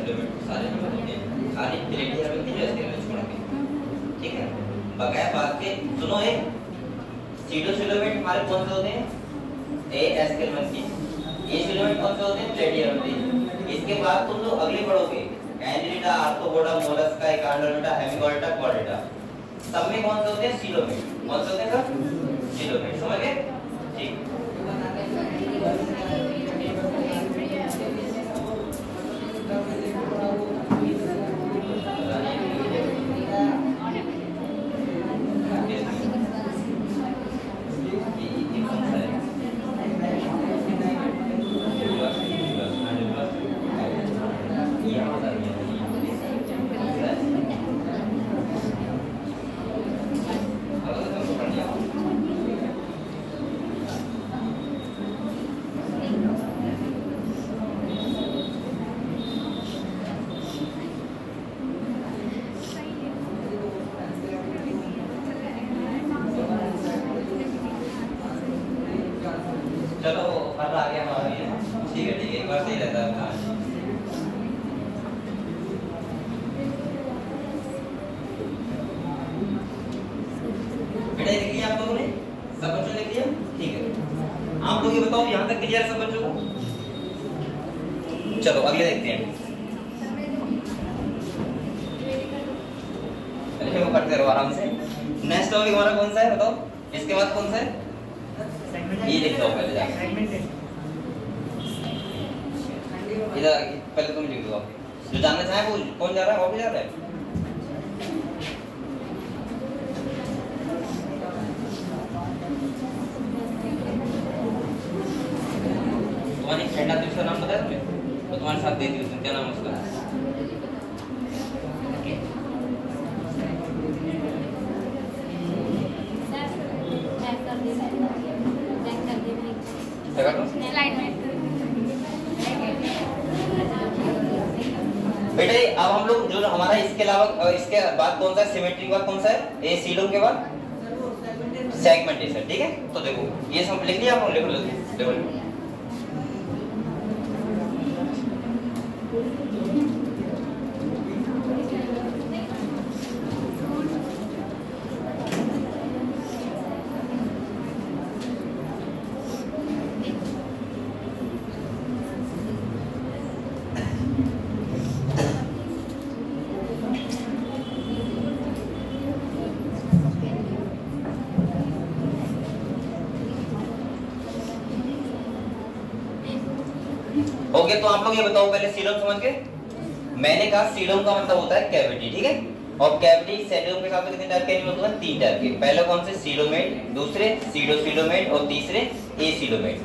सिलोमेट सारे नंबर होते हैं, खाली प्लेटी हरबंदी जो इसके में छोड़ के, ठीक है। बकाया बात के सुनो, एक सीडो सिलोमेट हमारे कौन से होते हैं, ए एस के हरबंदी, ये सिलोमेट कौन से होते हैं, प्लेटी हरबंदी। इसके बाद तुम लोग अगले पढ़ोगे एनलिडा, आर्थ्रोपोडा, मोलस्का, एकांडोमेटा, हेमिकोल्टा, कॉर्डेटा, सब में कौन से होते हैं, सिलोमेट। कौन से होते हैं सब, सिलोमेट, समझ गए, ठीक। चलो कर आ गया हमारा ये, ठीक है ठीक है, एक बार सही रहता है। बेटा लिख लिया आप लोगों ने, सब बच्चों ने लिख लिया, ठीक है। आप लोग ये बताओ यहाँ तक क्लियर सब बच्चों को? चलो अगले देखते हैं, लिखे वो करते रहो आराम से। नेक्स्ट टॉपिक हमारा कौन सा है बताओ, इसके बाद कौन सा है, ये लिख दो पहले जाके, इधर पहले तुम लिख दो, जो जानना चाहे वो कौन जा रहा है, वो भी जा रहा है। तुम्हारी फ्रेंड आती है, उसका नाम बताया तुम्हें, तो तुम्हारे साथ देती हूँ, क्या नाम है उसका? बेटे अब हम लोग जो हमारा इसके अलावा इसके बाद कौन सा है, सिमेट्री के बाद कौन सा है, ए सीलोम के बाद सेगमेंटेशन, ठीक है। तो देखो ये सब लिख लिया आप, लिख लो। ओके, तो आप लोग ये बताओ पहले सीलोम समझ गए? मैंने कहा सीलोम का मतलब होता है कैविटी, ठीक है। और कैविटी सेलोम के हिसाब से कितने टाइप के एनिमल होते हैं, 3 टाइप के। पहले कौन से, सीलोमेट, दूसरे सीडोसीलोमेट और तीसरे एसीलोमेट।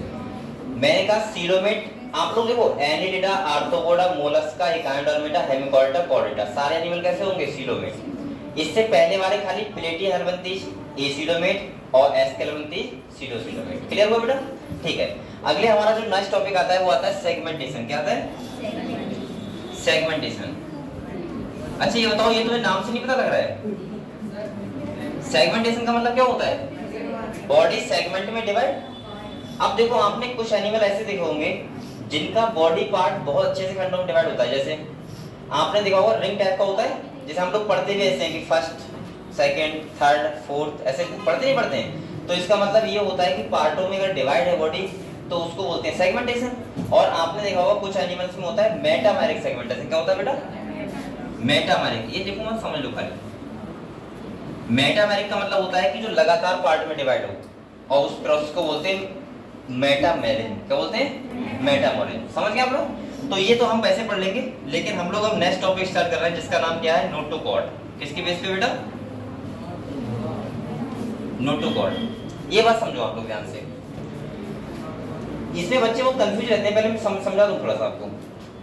मैंने कहा सीलोमेट आप लोग देखो, एनिलिडा, आर्थ्रोपोडा, मोलस्का, एकांडोमेटा, हेमिकोल्टा, कॉर्डेटा, सारे एनिमल कैसे होंगे, सीलोमेट। इससे पहले वाले खाली प्लेटी हरबंतीस एसीलोमेट और एस्केलोमेंतीस सीडोसीलोमेट। क्लियर हुआ बेटा, ठीक है। अगले हमारा जो नेक्स्ट टॉपिक आता है वो आता है सेगमेंटेशन। क्या आता है, सेगमेंटेशन। अच्छा ये बताओ, ये तुम्हें नाम से नहीं पता लग रहा है, सेगमेंटेशन का मतलब क्या होता है, बॉडी सेगमेंट में डिवाइड। अब देखो आपने कुछ एनिमल ऐसे देखे होंगे जिनका बॉडी पार्ट बहुत अच्छे से खंडों में डिवाइड होता है। जैसे आपने देखा होगा रिंग टाइप का होता है, जैसे हम लोग पढ़ते भी ऐसे हैं कि फर्स्ट, सेकंड, थर्ड, फोर्थ, ऐसे पढ़ते नहीं पढ़ते हैं। तो इसका मतलब ये होता है कि पार्टों में अगर डिवाइड है बॉडी तो उसको बोलते हैं सेगमेंटेशन। और आपने देखा होगा कुछ एनिमल्स में होता है मेटामेरिक सेगमेंटेशन। क्या होता है बेटा, मेटामेरिक। ये देखो मत समझ लो खाली। मेटामेरिक का मतलब होता है कि जो लगातार पार्ट में डिवाइड हो, और उस प्रोसेस को बोलते हैं मेटामेरिज्म। क्या बोलते हैं, मेटामेरिज्म। समझ गए आप लोग? तो ये तो हम वैसे पढ़ लेंगे, लेकिन हम लोग अब नेक्स्ट टॉपिक स्टार्ट कर रहे हैं जिसका नाम क्या है, नोटोकॉर्ड। किसके बेस पे बेटा, नोटोकॉर्ड। ये बात समझो आप लोग ध्यान से, इसमें बच्चे बहुत कंफ्यूज रहते हैं। पहले मैं समझा दूं थोड़ा सा आपको।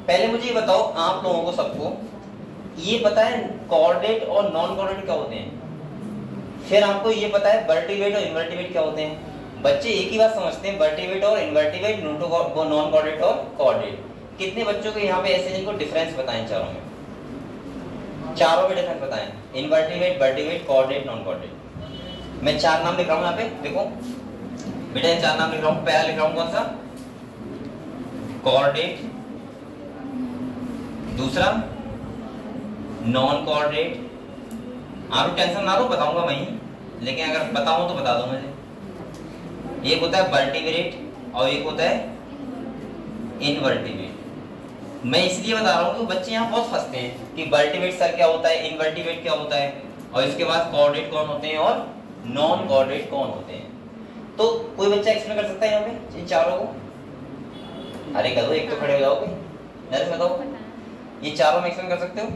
पहले मुझे ये बताओ आप लोगों को सबको ये पता है कॉर्डेट और नॉन कॉर्डेट क्या होते हैं, फिर आपको ये पता है वर्टिब्रेट और इनवर्टिब्रेट क्या होते हैं। बच्चे एक ही बात समझते हैं, वर्टिब्रेट और इनवर्टिब्रेट, नॉन कॉर्डेट और कॉर्डेट। कितने बच्चों को यहाँ पे ऐसे जिनको डिफरेंस बताएं चारों में, चारों में डिफरेंस बताएं, invertebrate, vertebrate, chordate, non chordate. मैं 4 नाम लिख रहा हूँ यहाँ पे, देखो बेटा 4 नाम लिख रहा हूँ। पहला लिख रहा हूँ कौन सा, कॉर्डेट, दूसरा नॉन कोऑर्डिनेट, आप टेंशन ना लो, बताऊंगा मैं ही, लेकिन अगर बताऊं तो बता दो मुझे। एक होता है वर्टिब्रेट और एक होता है इनवर्टिब्रेट। मैं इसलिए बता रहा हूँ कि बच्चे यहाँ बहुत फंसते हैं कि वर्टिब्रेट सर क्या होता है, इनवर्टिब्रेट क्या होता है, और इसके बाद कोऑर्डिनेट कौन होते हैं और नॉन कोऑर्डिनेट कौन होते हैं। तो कोई बच्चा एक्सप्लेन कर सकता है यहाँ पे इन चारों को? अरे करो, एक तो खड़े हो जाओगे, नरेश बताओ, ये चारों में एक्सप्लेन कर सकते हो?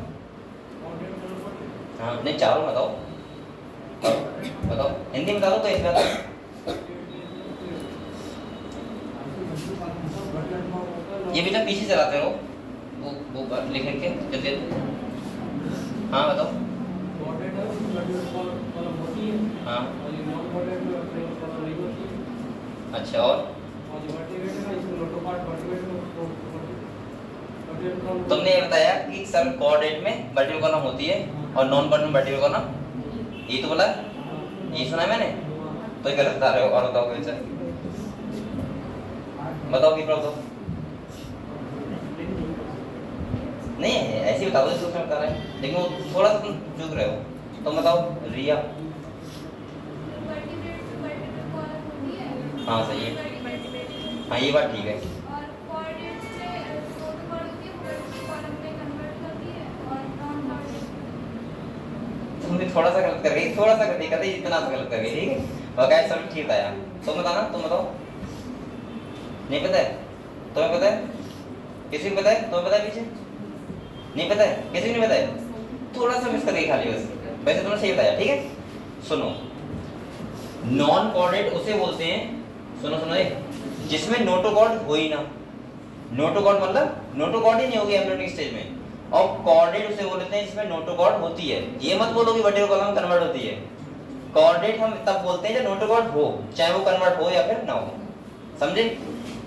हाँ नहीं, चारों बताओ, बताओ हिंदी में बता दो तो इसमें बताओ। ये बेटा पीछे चलाते रहो, वो लिख के जल्दी। हाँ बताओ। हाँ अच्छा, और तुमने ये बताया कि सर कोऑर्डिनेट में वर्टिकल कॉलम होती है और नॉन कोऑर्डिनेट में वर्टिकल कॉलम, ये तो बोला, ये सुना है मैंने, तो ये गलत बता रहे हो। और बताओ कोई सर, बताओ कि बताओ, नहीं ऐसे ही बता दो जैसे उसमें बता रहे हैं, लेकिन वो थोड़ा सा तुम चूक रहे हो। तुम बताओ रिया। हाँ सही है, हाँ ये बात ठीक है। तुमने थोड़ा सा गलत कर गई, थोड़ा सा गलती कर गई, इतना सा गलत कर गई, ठीक है। वकायद सब ठीक बताया। तुम बताना, तुम बताओ। नहीं पता है? तुम्हें पता है? किसी को पता है? तुम्हें पता है पीछे? नहीं पता है? किसी को नहीं पता है? थोड़ा सा मिस कर गई खाली बस, वैसे तुमने सही बताया, ठीक है। सुनो, नॉन कोऑर्डिनेट उसे बोलते हैं, सुनो सुनो ये, जिसमें नोटोकॉर्ड हो ही ना। नोटोकॉर्ड मतलब नोटोकॉर्ड ही नहीं होगी एम्ब्रियोनिक स्टेज में, और कोऑर्डिनेट उसे बोलते हैं जिसमें नोटोकॉर्ड होती है। ये मत बोलो कि वर्टिकल कॉलम कन्वर्ट होती है। कोऑर्डिनेट हम तब बोलते हैं जब नोटोकॉर्ड हो, चाहे वो कन्वर्ट हो या फिर ना हो, समझे।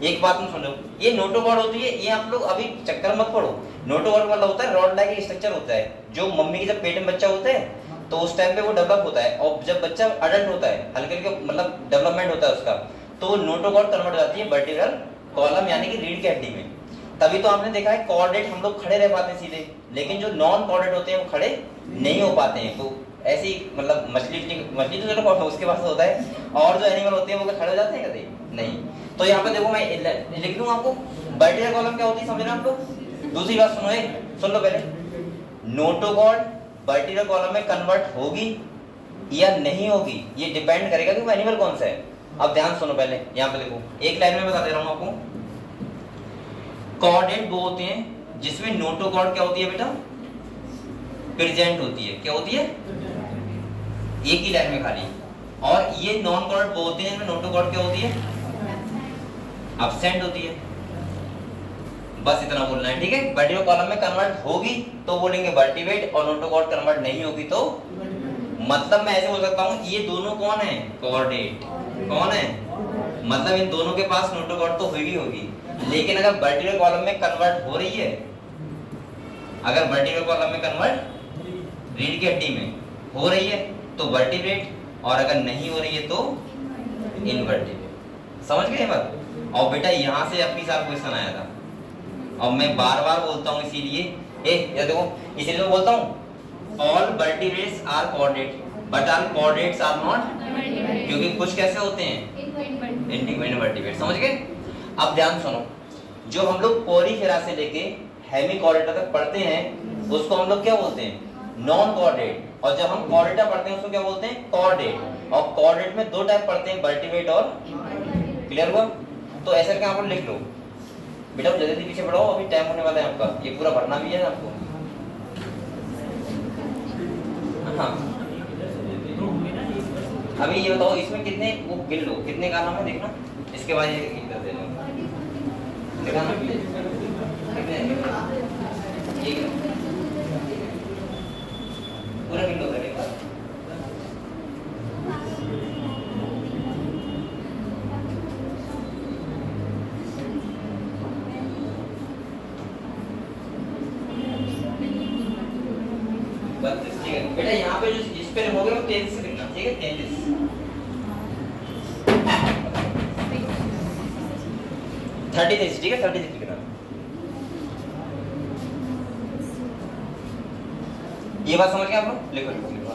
एक बात तुम समझो, ये नोटोकॉर्ड होती है, ये आप लोग अभी चक्कर मत पड़ो। नोटोकॉर्ड मतलब होता है रॉड लाइक स्ट्रक्चर होता है, जो मम्मी की जब पेट में बच्चा होता है तो उस टाइम पे वो डेवलप होता है, और जब बच्चा अडल्ट होता है, हल्के हल्के मतलब डेवलपमेंट होता है उसका, तो नोटोकॉर्ड कन्वर्ट हो जाती है वर्टिकल कॉलम यानी कि रीढ़ की हड्डी में। तभी तो आपने देखा है कोऑर्डिनेट हम लोग खड़े रह पाते हैं सीधे, लेकिन जो नॉन कोऑर्डिनेट होते हैं वो खड़े नहीं हो पाते हैं। तो ऐसी मतलब मछली तो चलो उसके पास होता है, और जो एनिमल होते हैं वो खड़े हो जाते हैं कभी नहीं। तो यहाँ पे देखो मैं लिख दूं आपको, वर्टिकल कॉलम क्या होती है समझ रहे हैं आप लोग। दूसरी बात सुनो, सुन लो पहले, नोटोकॉर्ड वर्टिकल कॉलम में कन्वर्ट होगी या नहीं होगी, ये डिपेंड करेगा कि वो एनिमल कौन सा है। अब ध्यान सुनो, पहले यहाँ पे देखो, एक लाइन में बता दे रहा हूँ आपको। कोऑर्डिनेट वो होते हैं जिसमें नोटोकॉर्ड क्या होती है बेटा, प्रेजेंट होती है। क्या होती है? एक ही लाइन में खाली। और ये नॉन कोऑर्डिनेट वो होते हैं जिसमें नोटोकॉर्ड क्या होती है, एब्सेंट होती है। बस इतना बोलना है, ठीक है। वर्टिकल कॉलम में कन्वर्ट होगी तो बोलेंगे वर्टिब्रेट, और नोटोकॉर्ड कन्वर्ट नहीं होगी तो, मतलब मैं ऐसे बोल सकता हूँ ये दोनों कौन है, कोऑर्डिनेट कौन है, मतलब इन दोनों के पास नोटोकॉर्ड तो होगी, लेकिन अगर वर्टिकल कॉलम में कन्वर्ट हो रही है, अगर वर्टिकल कॉलम में कन्वर्ट रीढ़ की हड्डी में हो रही है तो वर्टिब्रेट, और अगर नहीं हो रही है तो इनवर्टिब्रेट। समझ गए बात। और बेटा यहाँ से आपके साथ क्वेश्चन आया था, और मैं बार बार बोलता हूँ इसीलिए, ये देखो इसीलिए मैं बोलता हूँ ऑल वर्टिब्रेट्स आर कोऑर्डिनेट but all chordates are not, क्योंकि कुछ कैसे होते हैं इनवर्टिब्रेट। समझ गए। अब ध्यान सुनो, जो हम लोग पोरीफेरा से लेके हेमिकोऑर्डिनेटर तक पढ़ते हैं उसको हम लोग क्या बोलते हैं, नॉन कोऑर्डिनेट, और जब हम कोऑर्डिनेटर पढ़ते हैं उसको क्या बोलते हैं, कोऑर्डिनेट। और कोऑर्डिनेट में दो टाइप पढ़ते हैं, वर्टिब्रेट और, क्लियर हुआ। तो ऐसा करके आप लिख लो बेटा, जल्दी पीछे बढ़ाओ, अभी टाइम होने वाला है आपका, ये पूरा भरना भी है ना आपको। हाँ अभी ये बताओ इसमें कितने, वो गिन लो कितने का नाम है, देखना इसके बाद ये इधर दे दो, देखा ना कितने, पूरा गिन लो एक बार। बेटा यहाँ पे जो जिस पे हो गए वो 33 से लिखना, ठीक है 33, 36, ठीक है 36 लिखना। ये बात समझ गए आप लोग? लिखो लिखो लिखो।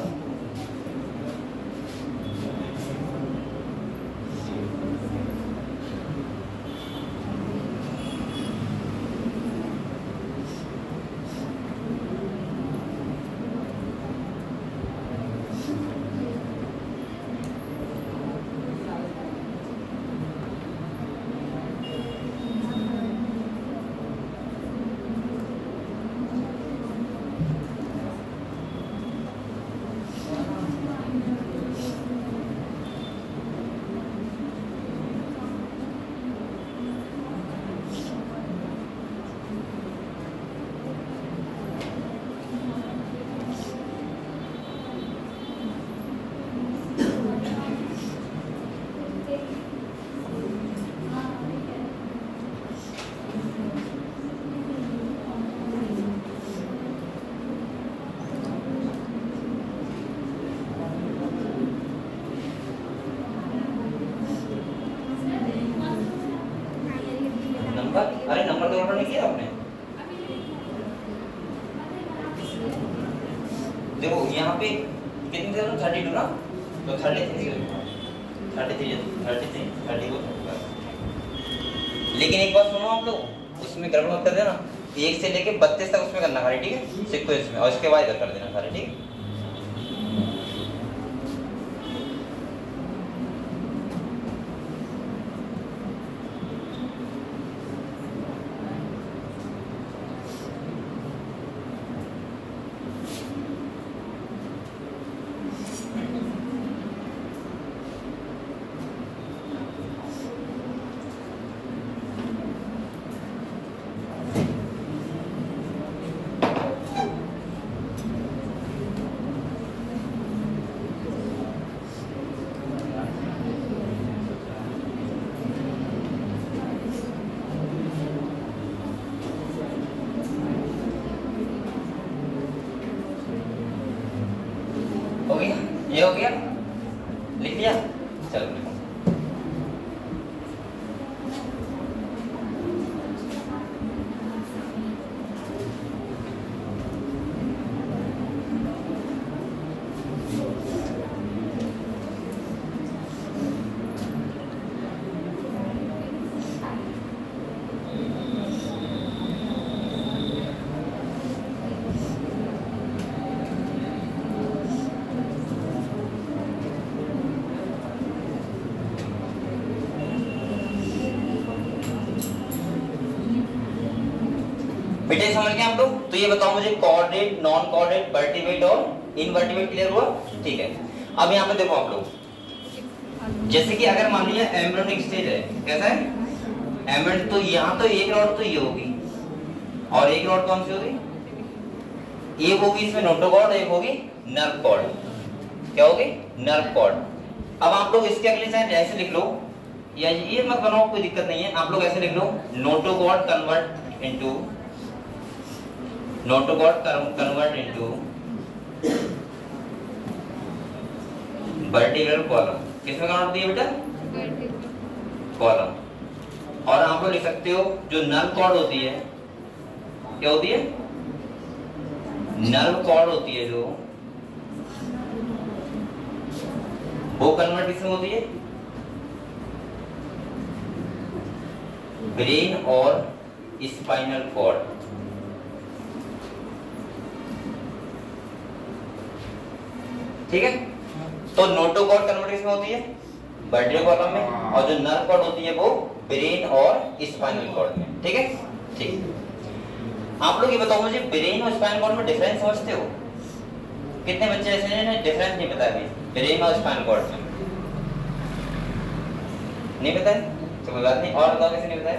अरे नंबर तो नोट नहीं किया आपने? देखो यहाँ पे कितनी दे रहा 32 ना, तो 33 लेकिन एक बात सुनो आप लोग, उसमें गड़बड़ मत कर देना। 1 से लेके 32 तक उसमें करना खाली, ठीक है? सिक्को इसमें, और इसके बाद इधर कर देना सारे, ठीक है? हो गया? ये हो गया? लिख लिया? चलो लिखो। बेटे समझ गए आप लोग? तो ये बताओ मुझे, कोऑर्डिनेट, नॉन कोऑर्डिनेट, वर्टिब्रेट और इनवर्टिब्रेट क्लियर हुआ? ठीक है। अब यहाँ पे देखो आप लोग, जैसे कि अगर मान लिया एम्ब्रियोनिक स्टेज है, कैसा है एम्ब्रियोनिक, तो यहाँ तो एक रॉड तो ये होगी, और एक रॉड कौन सी होगी? एक होगी इसमें नोटोकॉर्ड, एक होगी नर्व कॉर्ड। क्या होगी? Nerve cord. अब आप लोग इसके अगले साइड ऐसे लिख लो, या ये मत बनाओ, कोई दिक्कत नहीं है, आप लोग ऐसे लिख लो, notochord convert into vertebral column. किसमें कन्वर्ट दिया बेटा? कॉलम। और आप लोग लिख सकते हो जो नर्व कॉर्ड होती है, क्या होती है? नर्व कॉर्ड होती है जो, वो कन्वर्ट किसमें होती है? ब्रेन और स्पाइनल कॉर्ड। ठीक है? तो नोटोकॉर्ड कन्वर्ट किसमें होती है? वर्टिब्रल कॉलम में, और जो नर्व कॉर्ड होती है वो ब्रेन और स्पाइनल कॉर्ड में। ठीक है? ठीक। आप लोग ये बताओ मुझे, ब्रेन और स्पाइनल कॉर्ड में डिफरेंस समझते हो? कितने बच्चे ऐसे हैं डिफरेंस नहीं पता अभी ब्रेन और स्पाइनल कॉर्ड में? नहीं पता है? तो कोई बात नहीं, और बताओ कैसे नहीं पता है?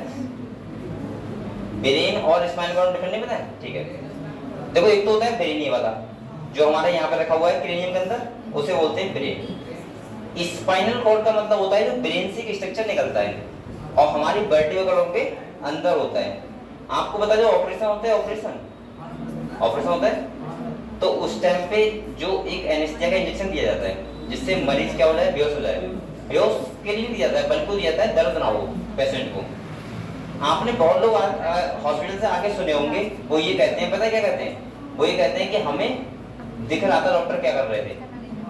ब्रेन और स्पाइनल कॉर्ड डिफरेंस नहीं पता है? ठीक है। देखो एक तो होता है ब्रेन, ये वाला जो हमारे यहाँ पे रखा हुआ है क्रेनियम के अंदर, उसे बोलते हैं ब्रेन। स्पाइनल कॉर्ड का मतलब होता है जो ब्रेन से एक स्ट्रक्चर निकलता है और हमारी वर्टिब्रल कॉलम के अंदर होता है। आपको बता दो ऑपरेशन होता है, ऑपरेशन होता है, तो उस टाइम पे जो एक एनेस्थीसिया का इंजेक्शन दिया जाता है जिससे मरीज क्या हो जाए? बेहोश हो जाए। बेहोश के लिए दिया जाता है, बल्कि दिया जाता है दर्द ना हो पेशेंट को। आपने बहुत लोग हॉस्पिटल से आके सुने होंगे, वो ये कहते हैं, पता है क्या कहते हैं? वो ये कहते हैं कि हमें दिख रहा था डॉक्टर क्या कर रहे थे,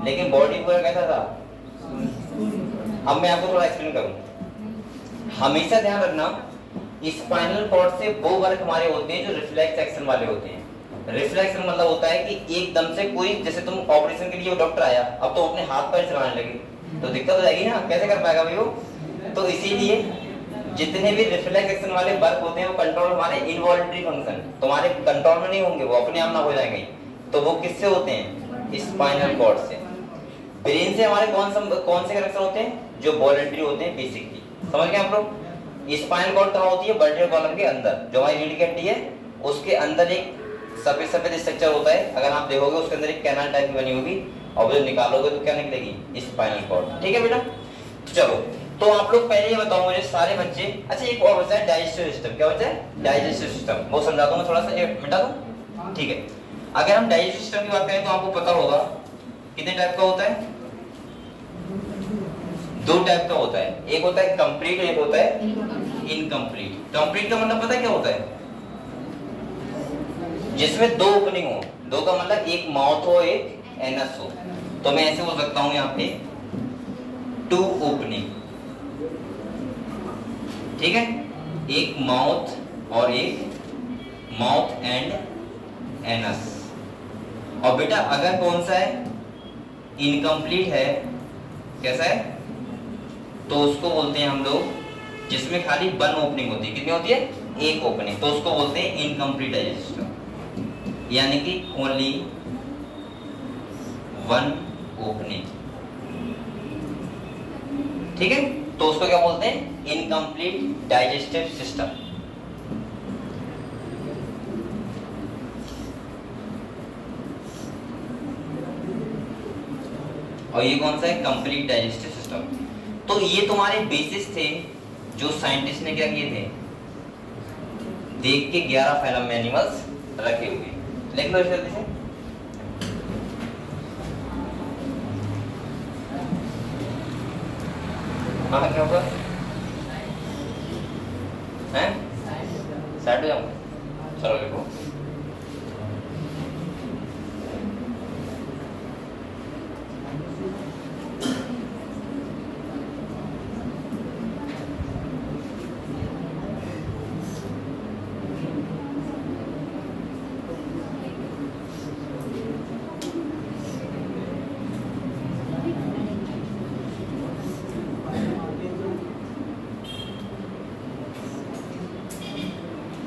लेकिन बॉडी पूरा कैसा था। अब मैं आपको थोड़ा एक्सप्लेन करूं। हमेशा ध्यान रखना, स्पाइनल कॉर्ड से वो वर्क हमारे होते हैं जो रिफ्लेक्स एक्शन वाले होते हैं। रिफ्लेक्स मतलब होता है कि एकदम से कोई, जैसे तुम ऑपरेशन के लिए डॉक्टर आया, अब तो अपने हाथ पैर चलाने लगे तो दिक्कत हो जाएगी ना, कैसे कर पाएगा भाई वो। तो इसीलिए जितने भी रिफ्लेक्स एक्शन वाले वर्क होते हैं वो कंट्रोल हमारे इनवॉलंटरी फंक्शन तुम्हारे कंट्रोल में नहीं होंगे, वो अपने आप ना हो जाएंगे। तो वो किससे होते हैं, स्पाइनल कॉर्ड से। ब्रेन से हमारे कौन से कनेक्शन होते हैं, जो वॉलंटरी होते हैं बेसिकली, समझ गए आप लोग। स्पाइनल कॉर्ड कहाँ होती है, वर्टेब्रल कॉलम के अंदर, जो हमारी रीढ़ की हड्डी है उसके अंदर एक सफेद सफेद स्ट्रक्चर होता है। अगर आप देखोगे उसके अंदर एक कैनाल टाइप की बनी होगी, और जब निकालोगे तो क्या निकलेगी, स्पाइनल कॉर्ड। ठीक है बेटा, चलो तो आप लोग पहले ये बताओ मुझे सारे बच्चे। अच्छा एक और बचा है डाइजेस्टिव सिस्टम, क्या बचा है, डाइजेस्टिव सिस्टम, वो समझा दूंगा थोड़ा सा, ये मिटा दूं, ठीक है। अगर हम डाइजेस्टिव सिस्टम की बात करें तो आपको पता होगा कितने टाइप का होता है, 2 टाइप का होता है, एक होता है कंप्लीट, एक होता है इनकम्प्लीट। कंप्लीट का मतलब पता है क्या होता है, जिसमें 2 ओपनिंग हो, 2 का मतलब एक माउथ हो एक एनस हो। तो मैं ऐसे बोल सकता हूं यहाँ पे 2 ओपनिंग, ठीक है, एक माउथ और एक माउथ एंड एनस। और बेटा अगर कौन सा है, इनकम्प्लीट है, कैसा है, तो उसको बोलते हैं हम लोग जिसमें खाली 1 ओपनिंग होती है, कितनी होती है, 1 ओपनिंग, तो उसको बोलते हैं इनकम्प्लीट डाइजेस्टिव सिस्टम, यानी कि ओनली 1 ओपनिंग। ठीक है, तो उसको क्या बोलते हैं, इनकम्प्लीट डाइजेस्टिव सिस्टम। और ये कौन सा है, कंप्लीट डाइजेस्टिव सिस्टम। तो ये तुम्हारे बेसिस थे जो साइंटिस्ट ने क्या किए थे, देख के 11 फाइलम में एनिमल्स रखे हुए। लिख लो जल्दी से। हाँ क्या होगा, हैं साइड हो जाऊंगा, चलो लिखो।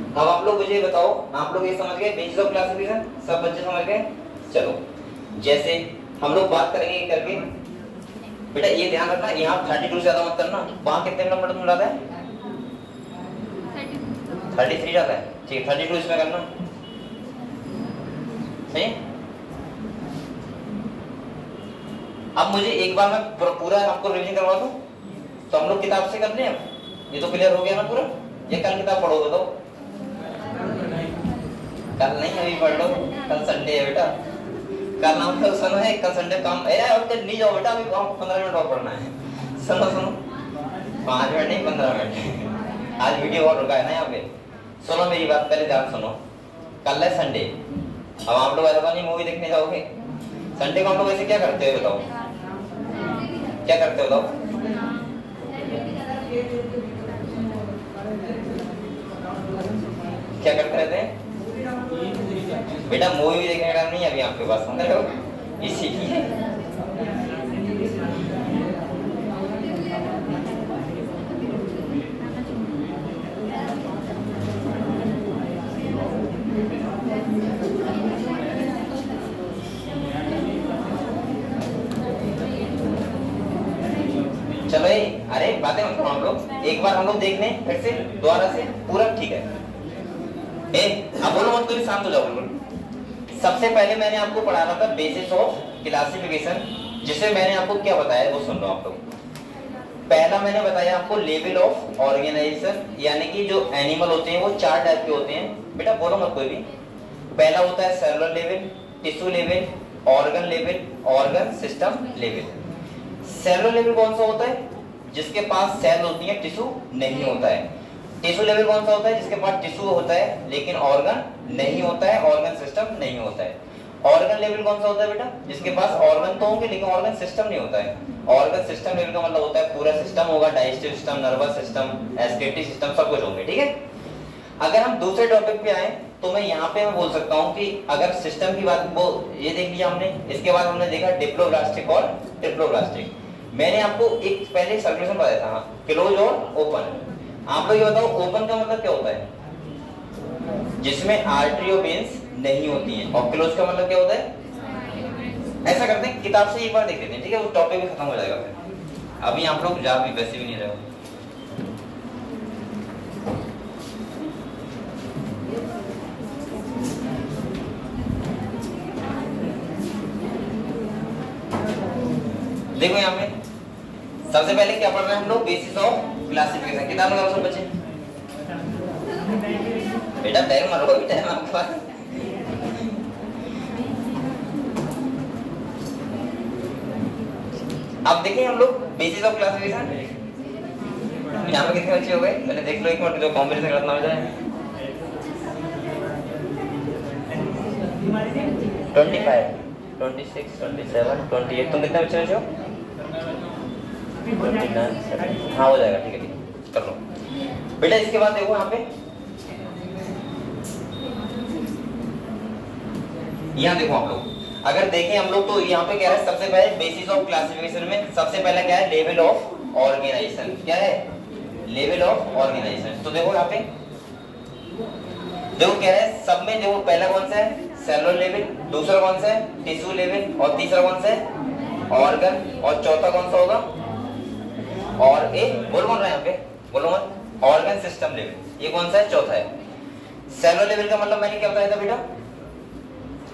अब आप लोग मुझे बताओ, आप लोग ये समझ गए बेसिस ऑफ क्लासिफिकेशन, सब बच्चे समझ गए। चलो जैसे हम लोग बात करेंगे करके, बेटा ये ध्यान रखना, यहाँ 32 से ज्यादा मत करना। वहां कितने नंबर तुम लाता है, 33 जाता है, ठीक है, 32 इसमें करना, सही। अब मुझे एक बार मैं पूरा आपको रिवीजन करवा दूं, तो हम लोग किताब से कर लें। ये तो क्लियर हो गया ना पूरा, ये कल किताब पढ़ोगे तो, कल नहीं अभी पढ़ लो, कल संडे है बेटा, कल नाम तो सुनो है, कल संडे काम अब नहीं जाओ बेटा, अभी 15 मिनट और पढ़ना है। सुनो 5 मिनट नहीं 15 मिनट, आज वीडियो और रुका है ना यहाँ पे। सुनो मेरी बात, पहले ध्यान सुनो, कल है संडे, अब आप लोग ऐसा नहीं मूवी देखने जाओगे, संडे को हम लोग ऐसे क्या करते हो बताओ, क्या करते हो बताओ, क्या करते रहते हैं बेटा, मूवी भी देखने का नहीं है अभी आपके पास, समझ रहे हो, इसीलिए। चलो अरे बातें मत करो हम लोग, एक बार हम लोग देख लें फिर से दोबारा से पूरा, ठीक है। अब बोलो मत, कोई शांत हो जाओ बिल्कुल। सबसे पहले मैंने आपको पढ़ाना था बेसिस ऑफ क्लासिफिकेशन, जिसे मैंने आपको क्या बताया वो सुन लो आप लोग। पहला मैंने बताया आपको लेवल ऑफ ऑर्गेनाइजेशन, यानी कि जो एनिमल होते हैं वो 4 टाइप के होते हैं। बेटा बोलो मत कोई भी। पहला होता है cellular level, tissue level, organ level, organ system level. Cellular level कौन सा होता है, जिसके पास सेल होती है, टिश्यू नहीं होता है। टिश्यू लेवल कौन सा होता है, जिसके पास टिश्यू होता है लेकिन ऑर्गन नहीं होता है, ऑर्गन सिस्टम नहीं होता है। ऑर्गन लेवल कौन सा होता है बेटा? जिसके पास ऑर्गन तो होंगे लेकिन ऑर्गन सिस्टम नहीं होता है। ऑर्गन सिस्टम लेवल का मतलब होता है पूरा सिस्टम होगा, डाइजेस्टिव सिस्टम, नर्वस सिस्टम, एस्केटिव सिस्टम, सब कुछ होंगे, ठीक है। अगर हम दूसरे टॉपिक पे आए तो मैं यहाँ पे मैं बोल सकता हूँ कि अगर सिस्टम की बात, वो ये देख लिया हमने, इसके बाद हमने देखा डिप्लोब्लास्टिक और ट्रिप्लोब्लास्टिक। मैंने आपको एक पहले सर्कुलेशन बताया था, क्लोज और ओपन। आप लोग ये बताओ ओपन का मतलब क्या होता है? जिसमें आर्टरी और वेन्स नहीं होती है। और क्लोज का मतलब क्या होता है? ऐसा करते हैं किताब से एक बार देख लेते हैं, ठीक है, वो टॉपिक भी खत्म हो जाएगा फिर। अभी आप लोग जा भी वैसे भी नहीं रहे हो। देखो यहाँ पे सबसे पहले क्या पढ़ रहे हैं हम लोग? Basis of classification. किताब लगाओ सब बच्चे। बेटा बैग मारो, अभी टाइम आपके पास। अब देखें हम लोग बेसिस ऑफ क्लासिफिकेशन। यहाँ पे कितने बच्चे हो गए? पहले देख लो एक मिनट, जो कॉम्बिनेशन गलत ना हो जाए। 25, 26, 27, 28। तुम कितने बच्चे हो? 29। हाँ हो जाएगा, ठीक है, ठीक है, कर लो बेटा। इसके बाद देखो यहाँ पे, यहाँ देखो आप लोग, अगर देखें हम लोग तो यहाँ पे क्या है, सबसे पहले बेसिस ऑफ क्लासिफिकेशन में सबसे पहला क्या है? Level of organisation. क्या है? Level of organisation. तो देखो यहाँ पे देखो क्या है, सब में देखो पहला कौन सा है? Cellular level. दूसरा कौन सा है? Tissue level. और तीसरा कौन सा है? ऑर्गन। और चौथा कौन सा होगा? और एक बोलो मत यहाँ पे, बोलो मत, ऑर्गन सिस्टम लेवल। ये कौन सा है? चौथा है। सेलुलर लेवल का मतलब मैंने क्या बताया था बेटा?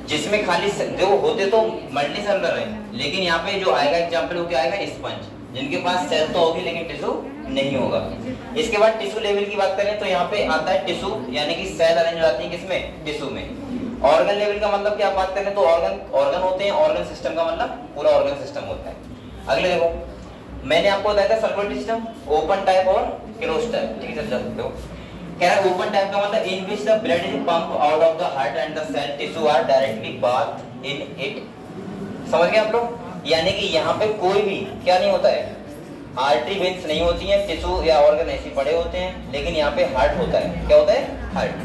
जिसमें खाली देखो होते तो मल्टी सेलुलर है, लेकिन यहाँ पे जो आएगा एग्जाम्पल वो क्या आएगा? स्पंज, जिनके पास सेल तो होगी लेकिन टिश्यू नहीं होगा। इसके बाद टिश्यू लेवल की बात करें तो यहाँ पे आता है टिश्यू, यानी कि सेल अरेंज हो जाती है किसमें? टिश्यू में। ऑर्गन लेवल का मतलब क्या बात करें तो ऑर्गन होते हैं। ऑर्गन सिस्टम का मतलब पूरा ऑर्गन सिस्टम होता है। अगले देखो, मैंने आपको बताया था सर्कुलर सिस्टम, ओपन टाइप और क्लोज टाइप, ठीक है। चल देखो क्या है ओपन टाइप का मतलब in which the blood is pump out of the heart and the cell tissue are directly bath in it. समझ गए आप लोग? यानी कि यहाँ पे कोई भी क्या नहीं होता है, आर्टरी वेन्स नहीं होती हैं, टिश्यू या ऑर्गन ऐसे पड़े होते हैं, लेकिन यहाँ पे हार्ट होता है। क्या होता है? हार्ट।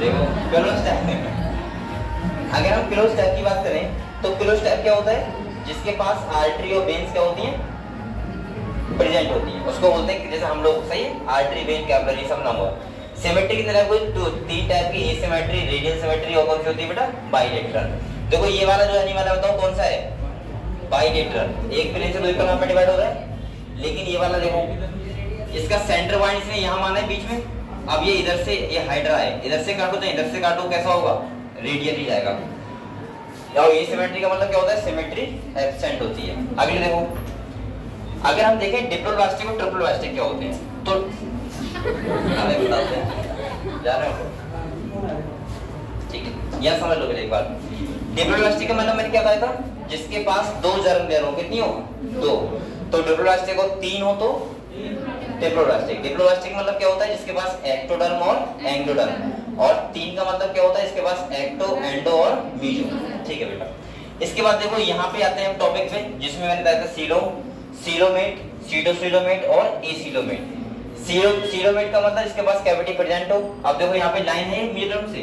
देखो क्लोज टाइप, अगर हम क्लोज टाइप की बात करें तो क्लोज टाइप क्या होता है? जिसके पास आर्टरी और वेन्स क्या होती हैं? प्रेजेंट होती है, उसको बोलते हैं, जैसे हम लोग सही है आर्टरी वेन कैपिलरी सब नाम हुआ। सिमेट्री की तरह कोई तीन टाइप की, एसिमेट्री, रेडियल सिमेट्री, और कौन सी होती है बेटा? बाइलेटरल। देखो ये वाला जो आने वाला बताओ कौन सा है? बाइलेटरल। एक प्लेन से दो इक्वल में डिवाइड हो रहा है। लेकिन ये वाला देखो, इसका सेंटर पॉइंट इसने यहाँ माना है बीच में। अब ये इधर से, ये हाइड्रा है, इधर से काटो तो इधर से काटो, कैसा होगा? रेडियली जाएगा। और एसिमेट्री का मतलब क्या होता है? सिमेट्री एब्सेंट होती है। अगले देखो, अगर हम देखें डिप्लोब्लास्टिक और ट्रिप्लोब्लास्टिक क्या होते हैं तो हमें बताते हैं, जा रहे हो? ठीक है, यह समझ लो एक बार। डिप्लोब्लास्टिक का मतलब मैंने क्या बताया था? जिसके पास दो जर्म लेयर हो, कितनी हो? दो। तो डिप्लोब्लास्टिक को तीन हो तो डिप्लोब्लास्टिक। डिप्लोब्लास्टिक मतलब क्या होता है? जिसके पास एक्टोडर्म और एंडोडर्म। और तीन का मतलब क्या होता है? इसके पास एक्टो, एंडो और मीजो। ठीक है बेटा। इसके बाद देखो यहाँ पे आते हैं हम टॉपिक पे, जिसमें मैंने बताया था सीलोमेट, सीडोसीलोमेट और एसीलोमेट। सीलोमेट का मतलब इसके पास कैविटी प्रेजेंट हो। अब देखो यहाँ पे लाइन है मीजोडर्म से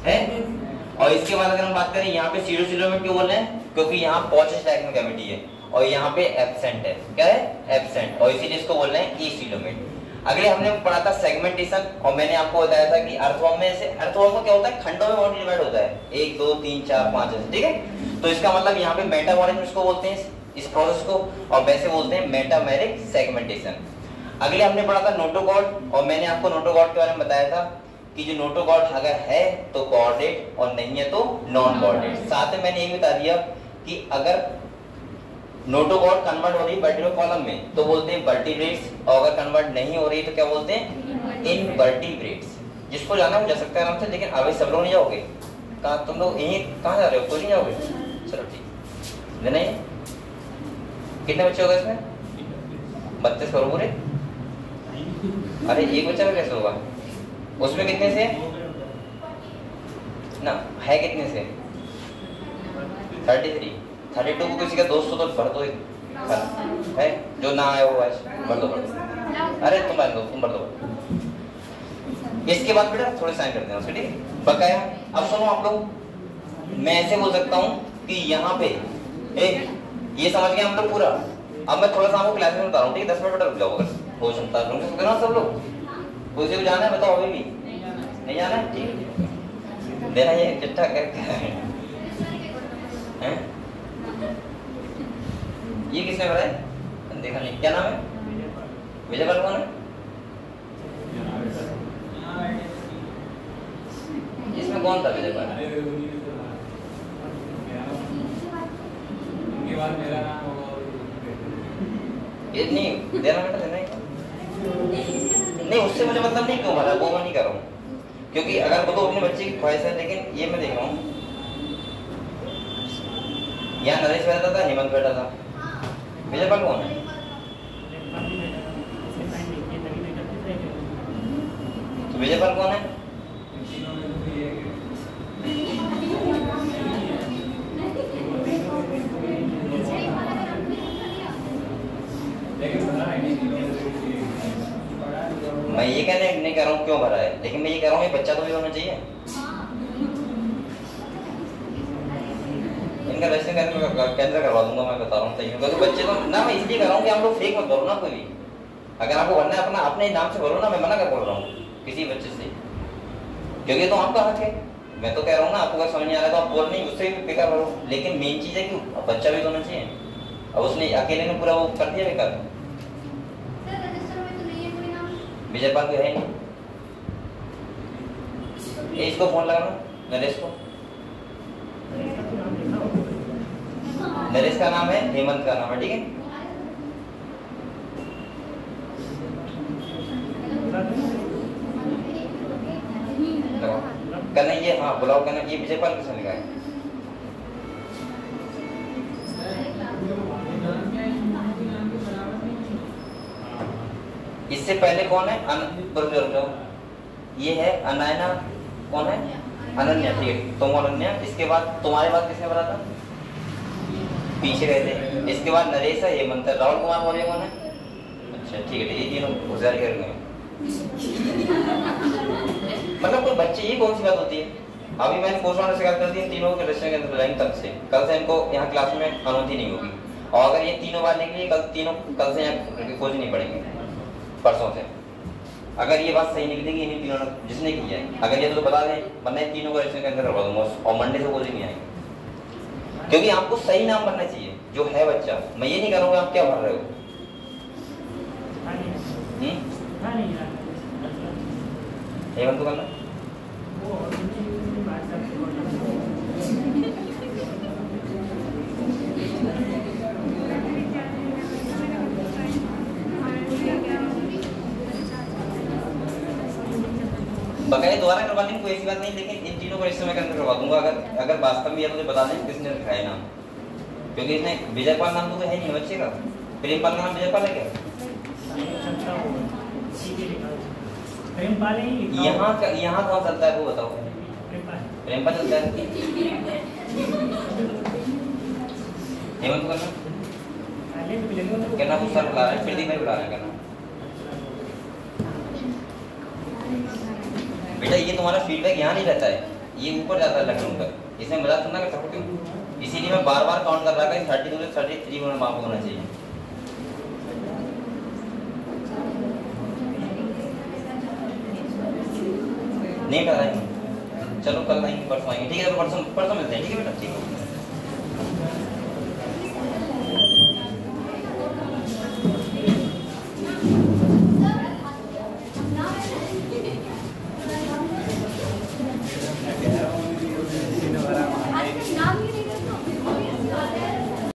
है। और इसके बाद अगर हम बात करें यहाँ पे सीडोसीलोमेट क्यों बोल रहे हैं? क्योंकि यहाँ पॉचेस टाइप में कैविटी है और यहाँ पे एब्सेंट है। क्या है? एब्सेंट। और इसीलिए इसको बोल रहे हैं एसीलोमेट। अगले हमने पढ़ा था सेगमेंटेशन, और मैंने आपको बताया था कि अर्थवर्म में से, अर्थवर्म में क्या होता है? खंडों में बॉडी डिवाइड होता है, 1 2 3 4 5 ऐसे, ठीक है। तो इसका मतलब यहाँ पे मेटामॉर्फिज्म इसको बोलते हैं, इस प्रोसेस को, और वैसे बोलते हैं मेटामेरिक सेगमेंटेशन। अगले हमने पढ़ा था नोटोकॉर्ड, और मैंने आपको नोटोकॉर्ड के बारे में बताया था कि जो नोटोकॉर्ड अगर है तो कॉर्डेट और नहीं है तो नॉन कॉर्डेट। साथ में मैंने ये बता दिया कि अगर नोटोकॉर्ड कन्वर्ट हो रही है वर्टिब्रल कॉलम में तो बोलते हैं वर्टिब्रेट्स, और अगर कन्वर्ट नहीं हो रही है तो क्या बोलते हैं? इनवर्टिब्रेट्स। जिसको जाना हो जा सकता है आराम से, लेकिन अभी सब लोग नहीं जाओगे। कहाँ तुम लोग? यहीं कहाँ जा रहे हो? तो नहीं जाओगे? चलो ठीक नहीं। कितने बच्चे हो गए इसमें? 32 करो पूरे। अरे एक बच्चा का कैसे होगा? उसमें कितने से? ना है कितने से 33 32 को किसी का दोस्त हो तो भर दो है, जो ना आया वो आज भर दो। अरे तुम भर दो। इसके बाद बेटा थोड़े साइन करते हैं उसके, ठीक है बकाया। अब सुनो आप लोग, मैं ऐसे बोल सकता हूँ कि यहाँ पे ये समझ गए हम लोग पूरा। अब मैं थोड़ा सा आपको क्लास में बता रहा हूँ, ठीक है 10 मिनट बेटा रुक जाओ अगर हो सकता है। रुक सकते ना सब लोग? किसी को जाना है बताओ, अभी भी नहीं जाना है? ठीक देना ये चिट्ठा करके हैं? ये किसने बताया? देखा नहीं, क्या नाम है? विजय पाल कौन है? इसमें कौन था विजय पाल? ये नहीं देना बेटा, देना ही नहीं। उससे मुझे मतलब नहीं क्यों भरा, वो मैं नहीं कर रहा हूँ, क्योंकि अगर वो तो अपने बच्चे की ख्वाहिश है। लेकिन ये मैं देख रहा हूँ यहाँ नरेश बैठा था, हेमंत बैठा था, विजय पाल कौन है? तो विजय पाल कौन है? मैं ये कहने नहीं कह रहा हूँ क्यों भरा है, लेकिन मैं ये कह रहा हूँ ये बच्चा तो भी होना चाहिए। इनका रजिस्ट्रेशन कैंसिल करवा दूंगा, मैं बता रहा हूँ। तो बच्चे तो ना, मैं इसलिए कर रहा हूँ कि हम लोग फेक मत भरो ना कोई भी। अगर आपको भरना है अपना अपने नाम से भरो ना, मैं मना कर बोल रहा हूँ किसी बच्चे से, क्योंकि तो आपका हक है। मैं तो कह रहा हूँ ना, आपको अगर समझ नहीं आ रहा है तो आप बोल नहीं, उससे भी बेकार भरो। लेकिन मेन चीज़ है कि बच्चा भी होना चाहिए। अब उसने अकेले ने पूरा वो कर दिया बेकार। विजय पाल को है नहीं, इसको फोन लगाना नरेश को। नरेश का नाम है, हेमंत का नाम है, ठीक है। कहना ये, हाँ बुलाओ, कहना ये विजय पाल किसने लिखा है? इससे पहले कौन है? ये है अनन्या, कौन है? अनन्या, ठीक है तुम अनन्या। इसके बाद तुम्हारे बाद किसने भरा था? पीछे गए थे। इसके बाद नरेश है, हेमंत है, राहुल कुमार मौर्य कौन है? अच्छा ठीक है, ये तीनों होशियारी कर गए। मतलब कोई बच्चे, ये कौन सी बात होती है? अभी मैंने पोस्टमार्टम से बात कर दी, तीनों के रजिस्टर के अंदर लाइन तक से। कल से इनको यहाँ क्लास में अनुमति नहीं होगी, और अगर ये तीनों बार निकली कल से यहाँ खोज नहीं पड़ेंगे परसों से। अगर ये बात सही निकलेगी इन्हीं तीनों ने जिसने किया है, अगर ये तो बता दें, वरना तीनों को रजिस्टर के अंदर करवा दूंगा और मंडे से खोज नहीं आएंगे। क्योंकि आपको सही नाम बनना चाहिए जो है बच्चा। मैं ये नहीं करूँगा आप क्या भर रहे हो। हेमंत को करना बकाया दोबारा करवाने में कोई ऐसी बात नहीं, लेकिन इन तीनों को इस समय के अंदर करवा दूंगा। अगर वास्तव में ये मुझे बता दें किसने लिखा है नाम, क्योंकि इसने विजय पाल नाम तो है नहीं बच्चे का। प्रेम पाल का नाम विजय पाल है क्या? यहाँ कौन चलता है वो बताओ। प्रेम पाल चलता है। हेमंत करना कहना गुस्सा बुला रहा है, फिर भाई बुला रहा है कहना। बेटा ये तुम्हारा फीडबैक यहाँ नहीं रहता है, ये ऊपर जाता है लखनऊ तक। इसमें मजाक सुनना कर सकते हो, इसीलिए मैं बार बार काउंट कर रहा था कि 32 से 33 में मार्क होना चाहिए। नहीं पता है, चलो कल आएंगे, परसों आएंगे, ठीक है? तो परसों मिलते हैं, ठीक है बेटा, ठीक है।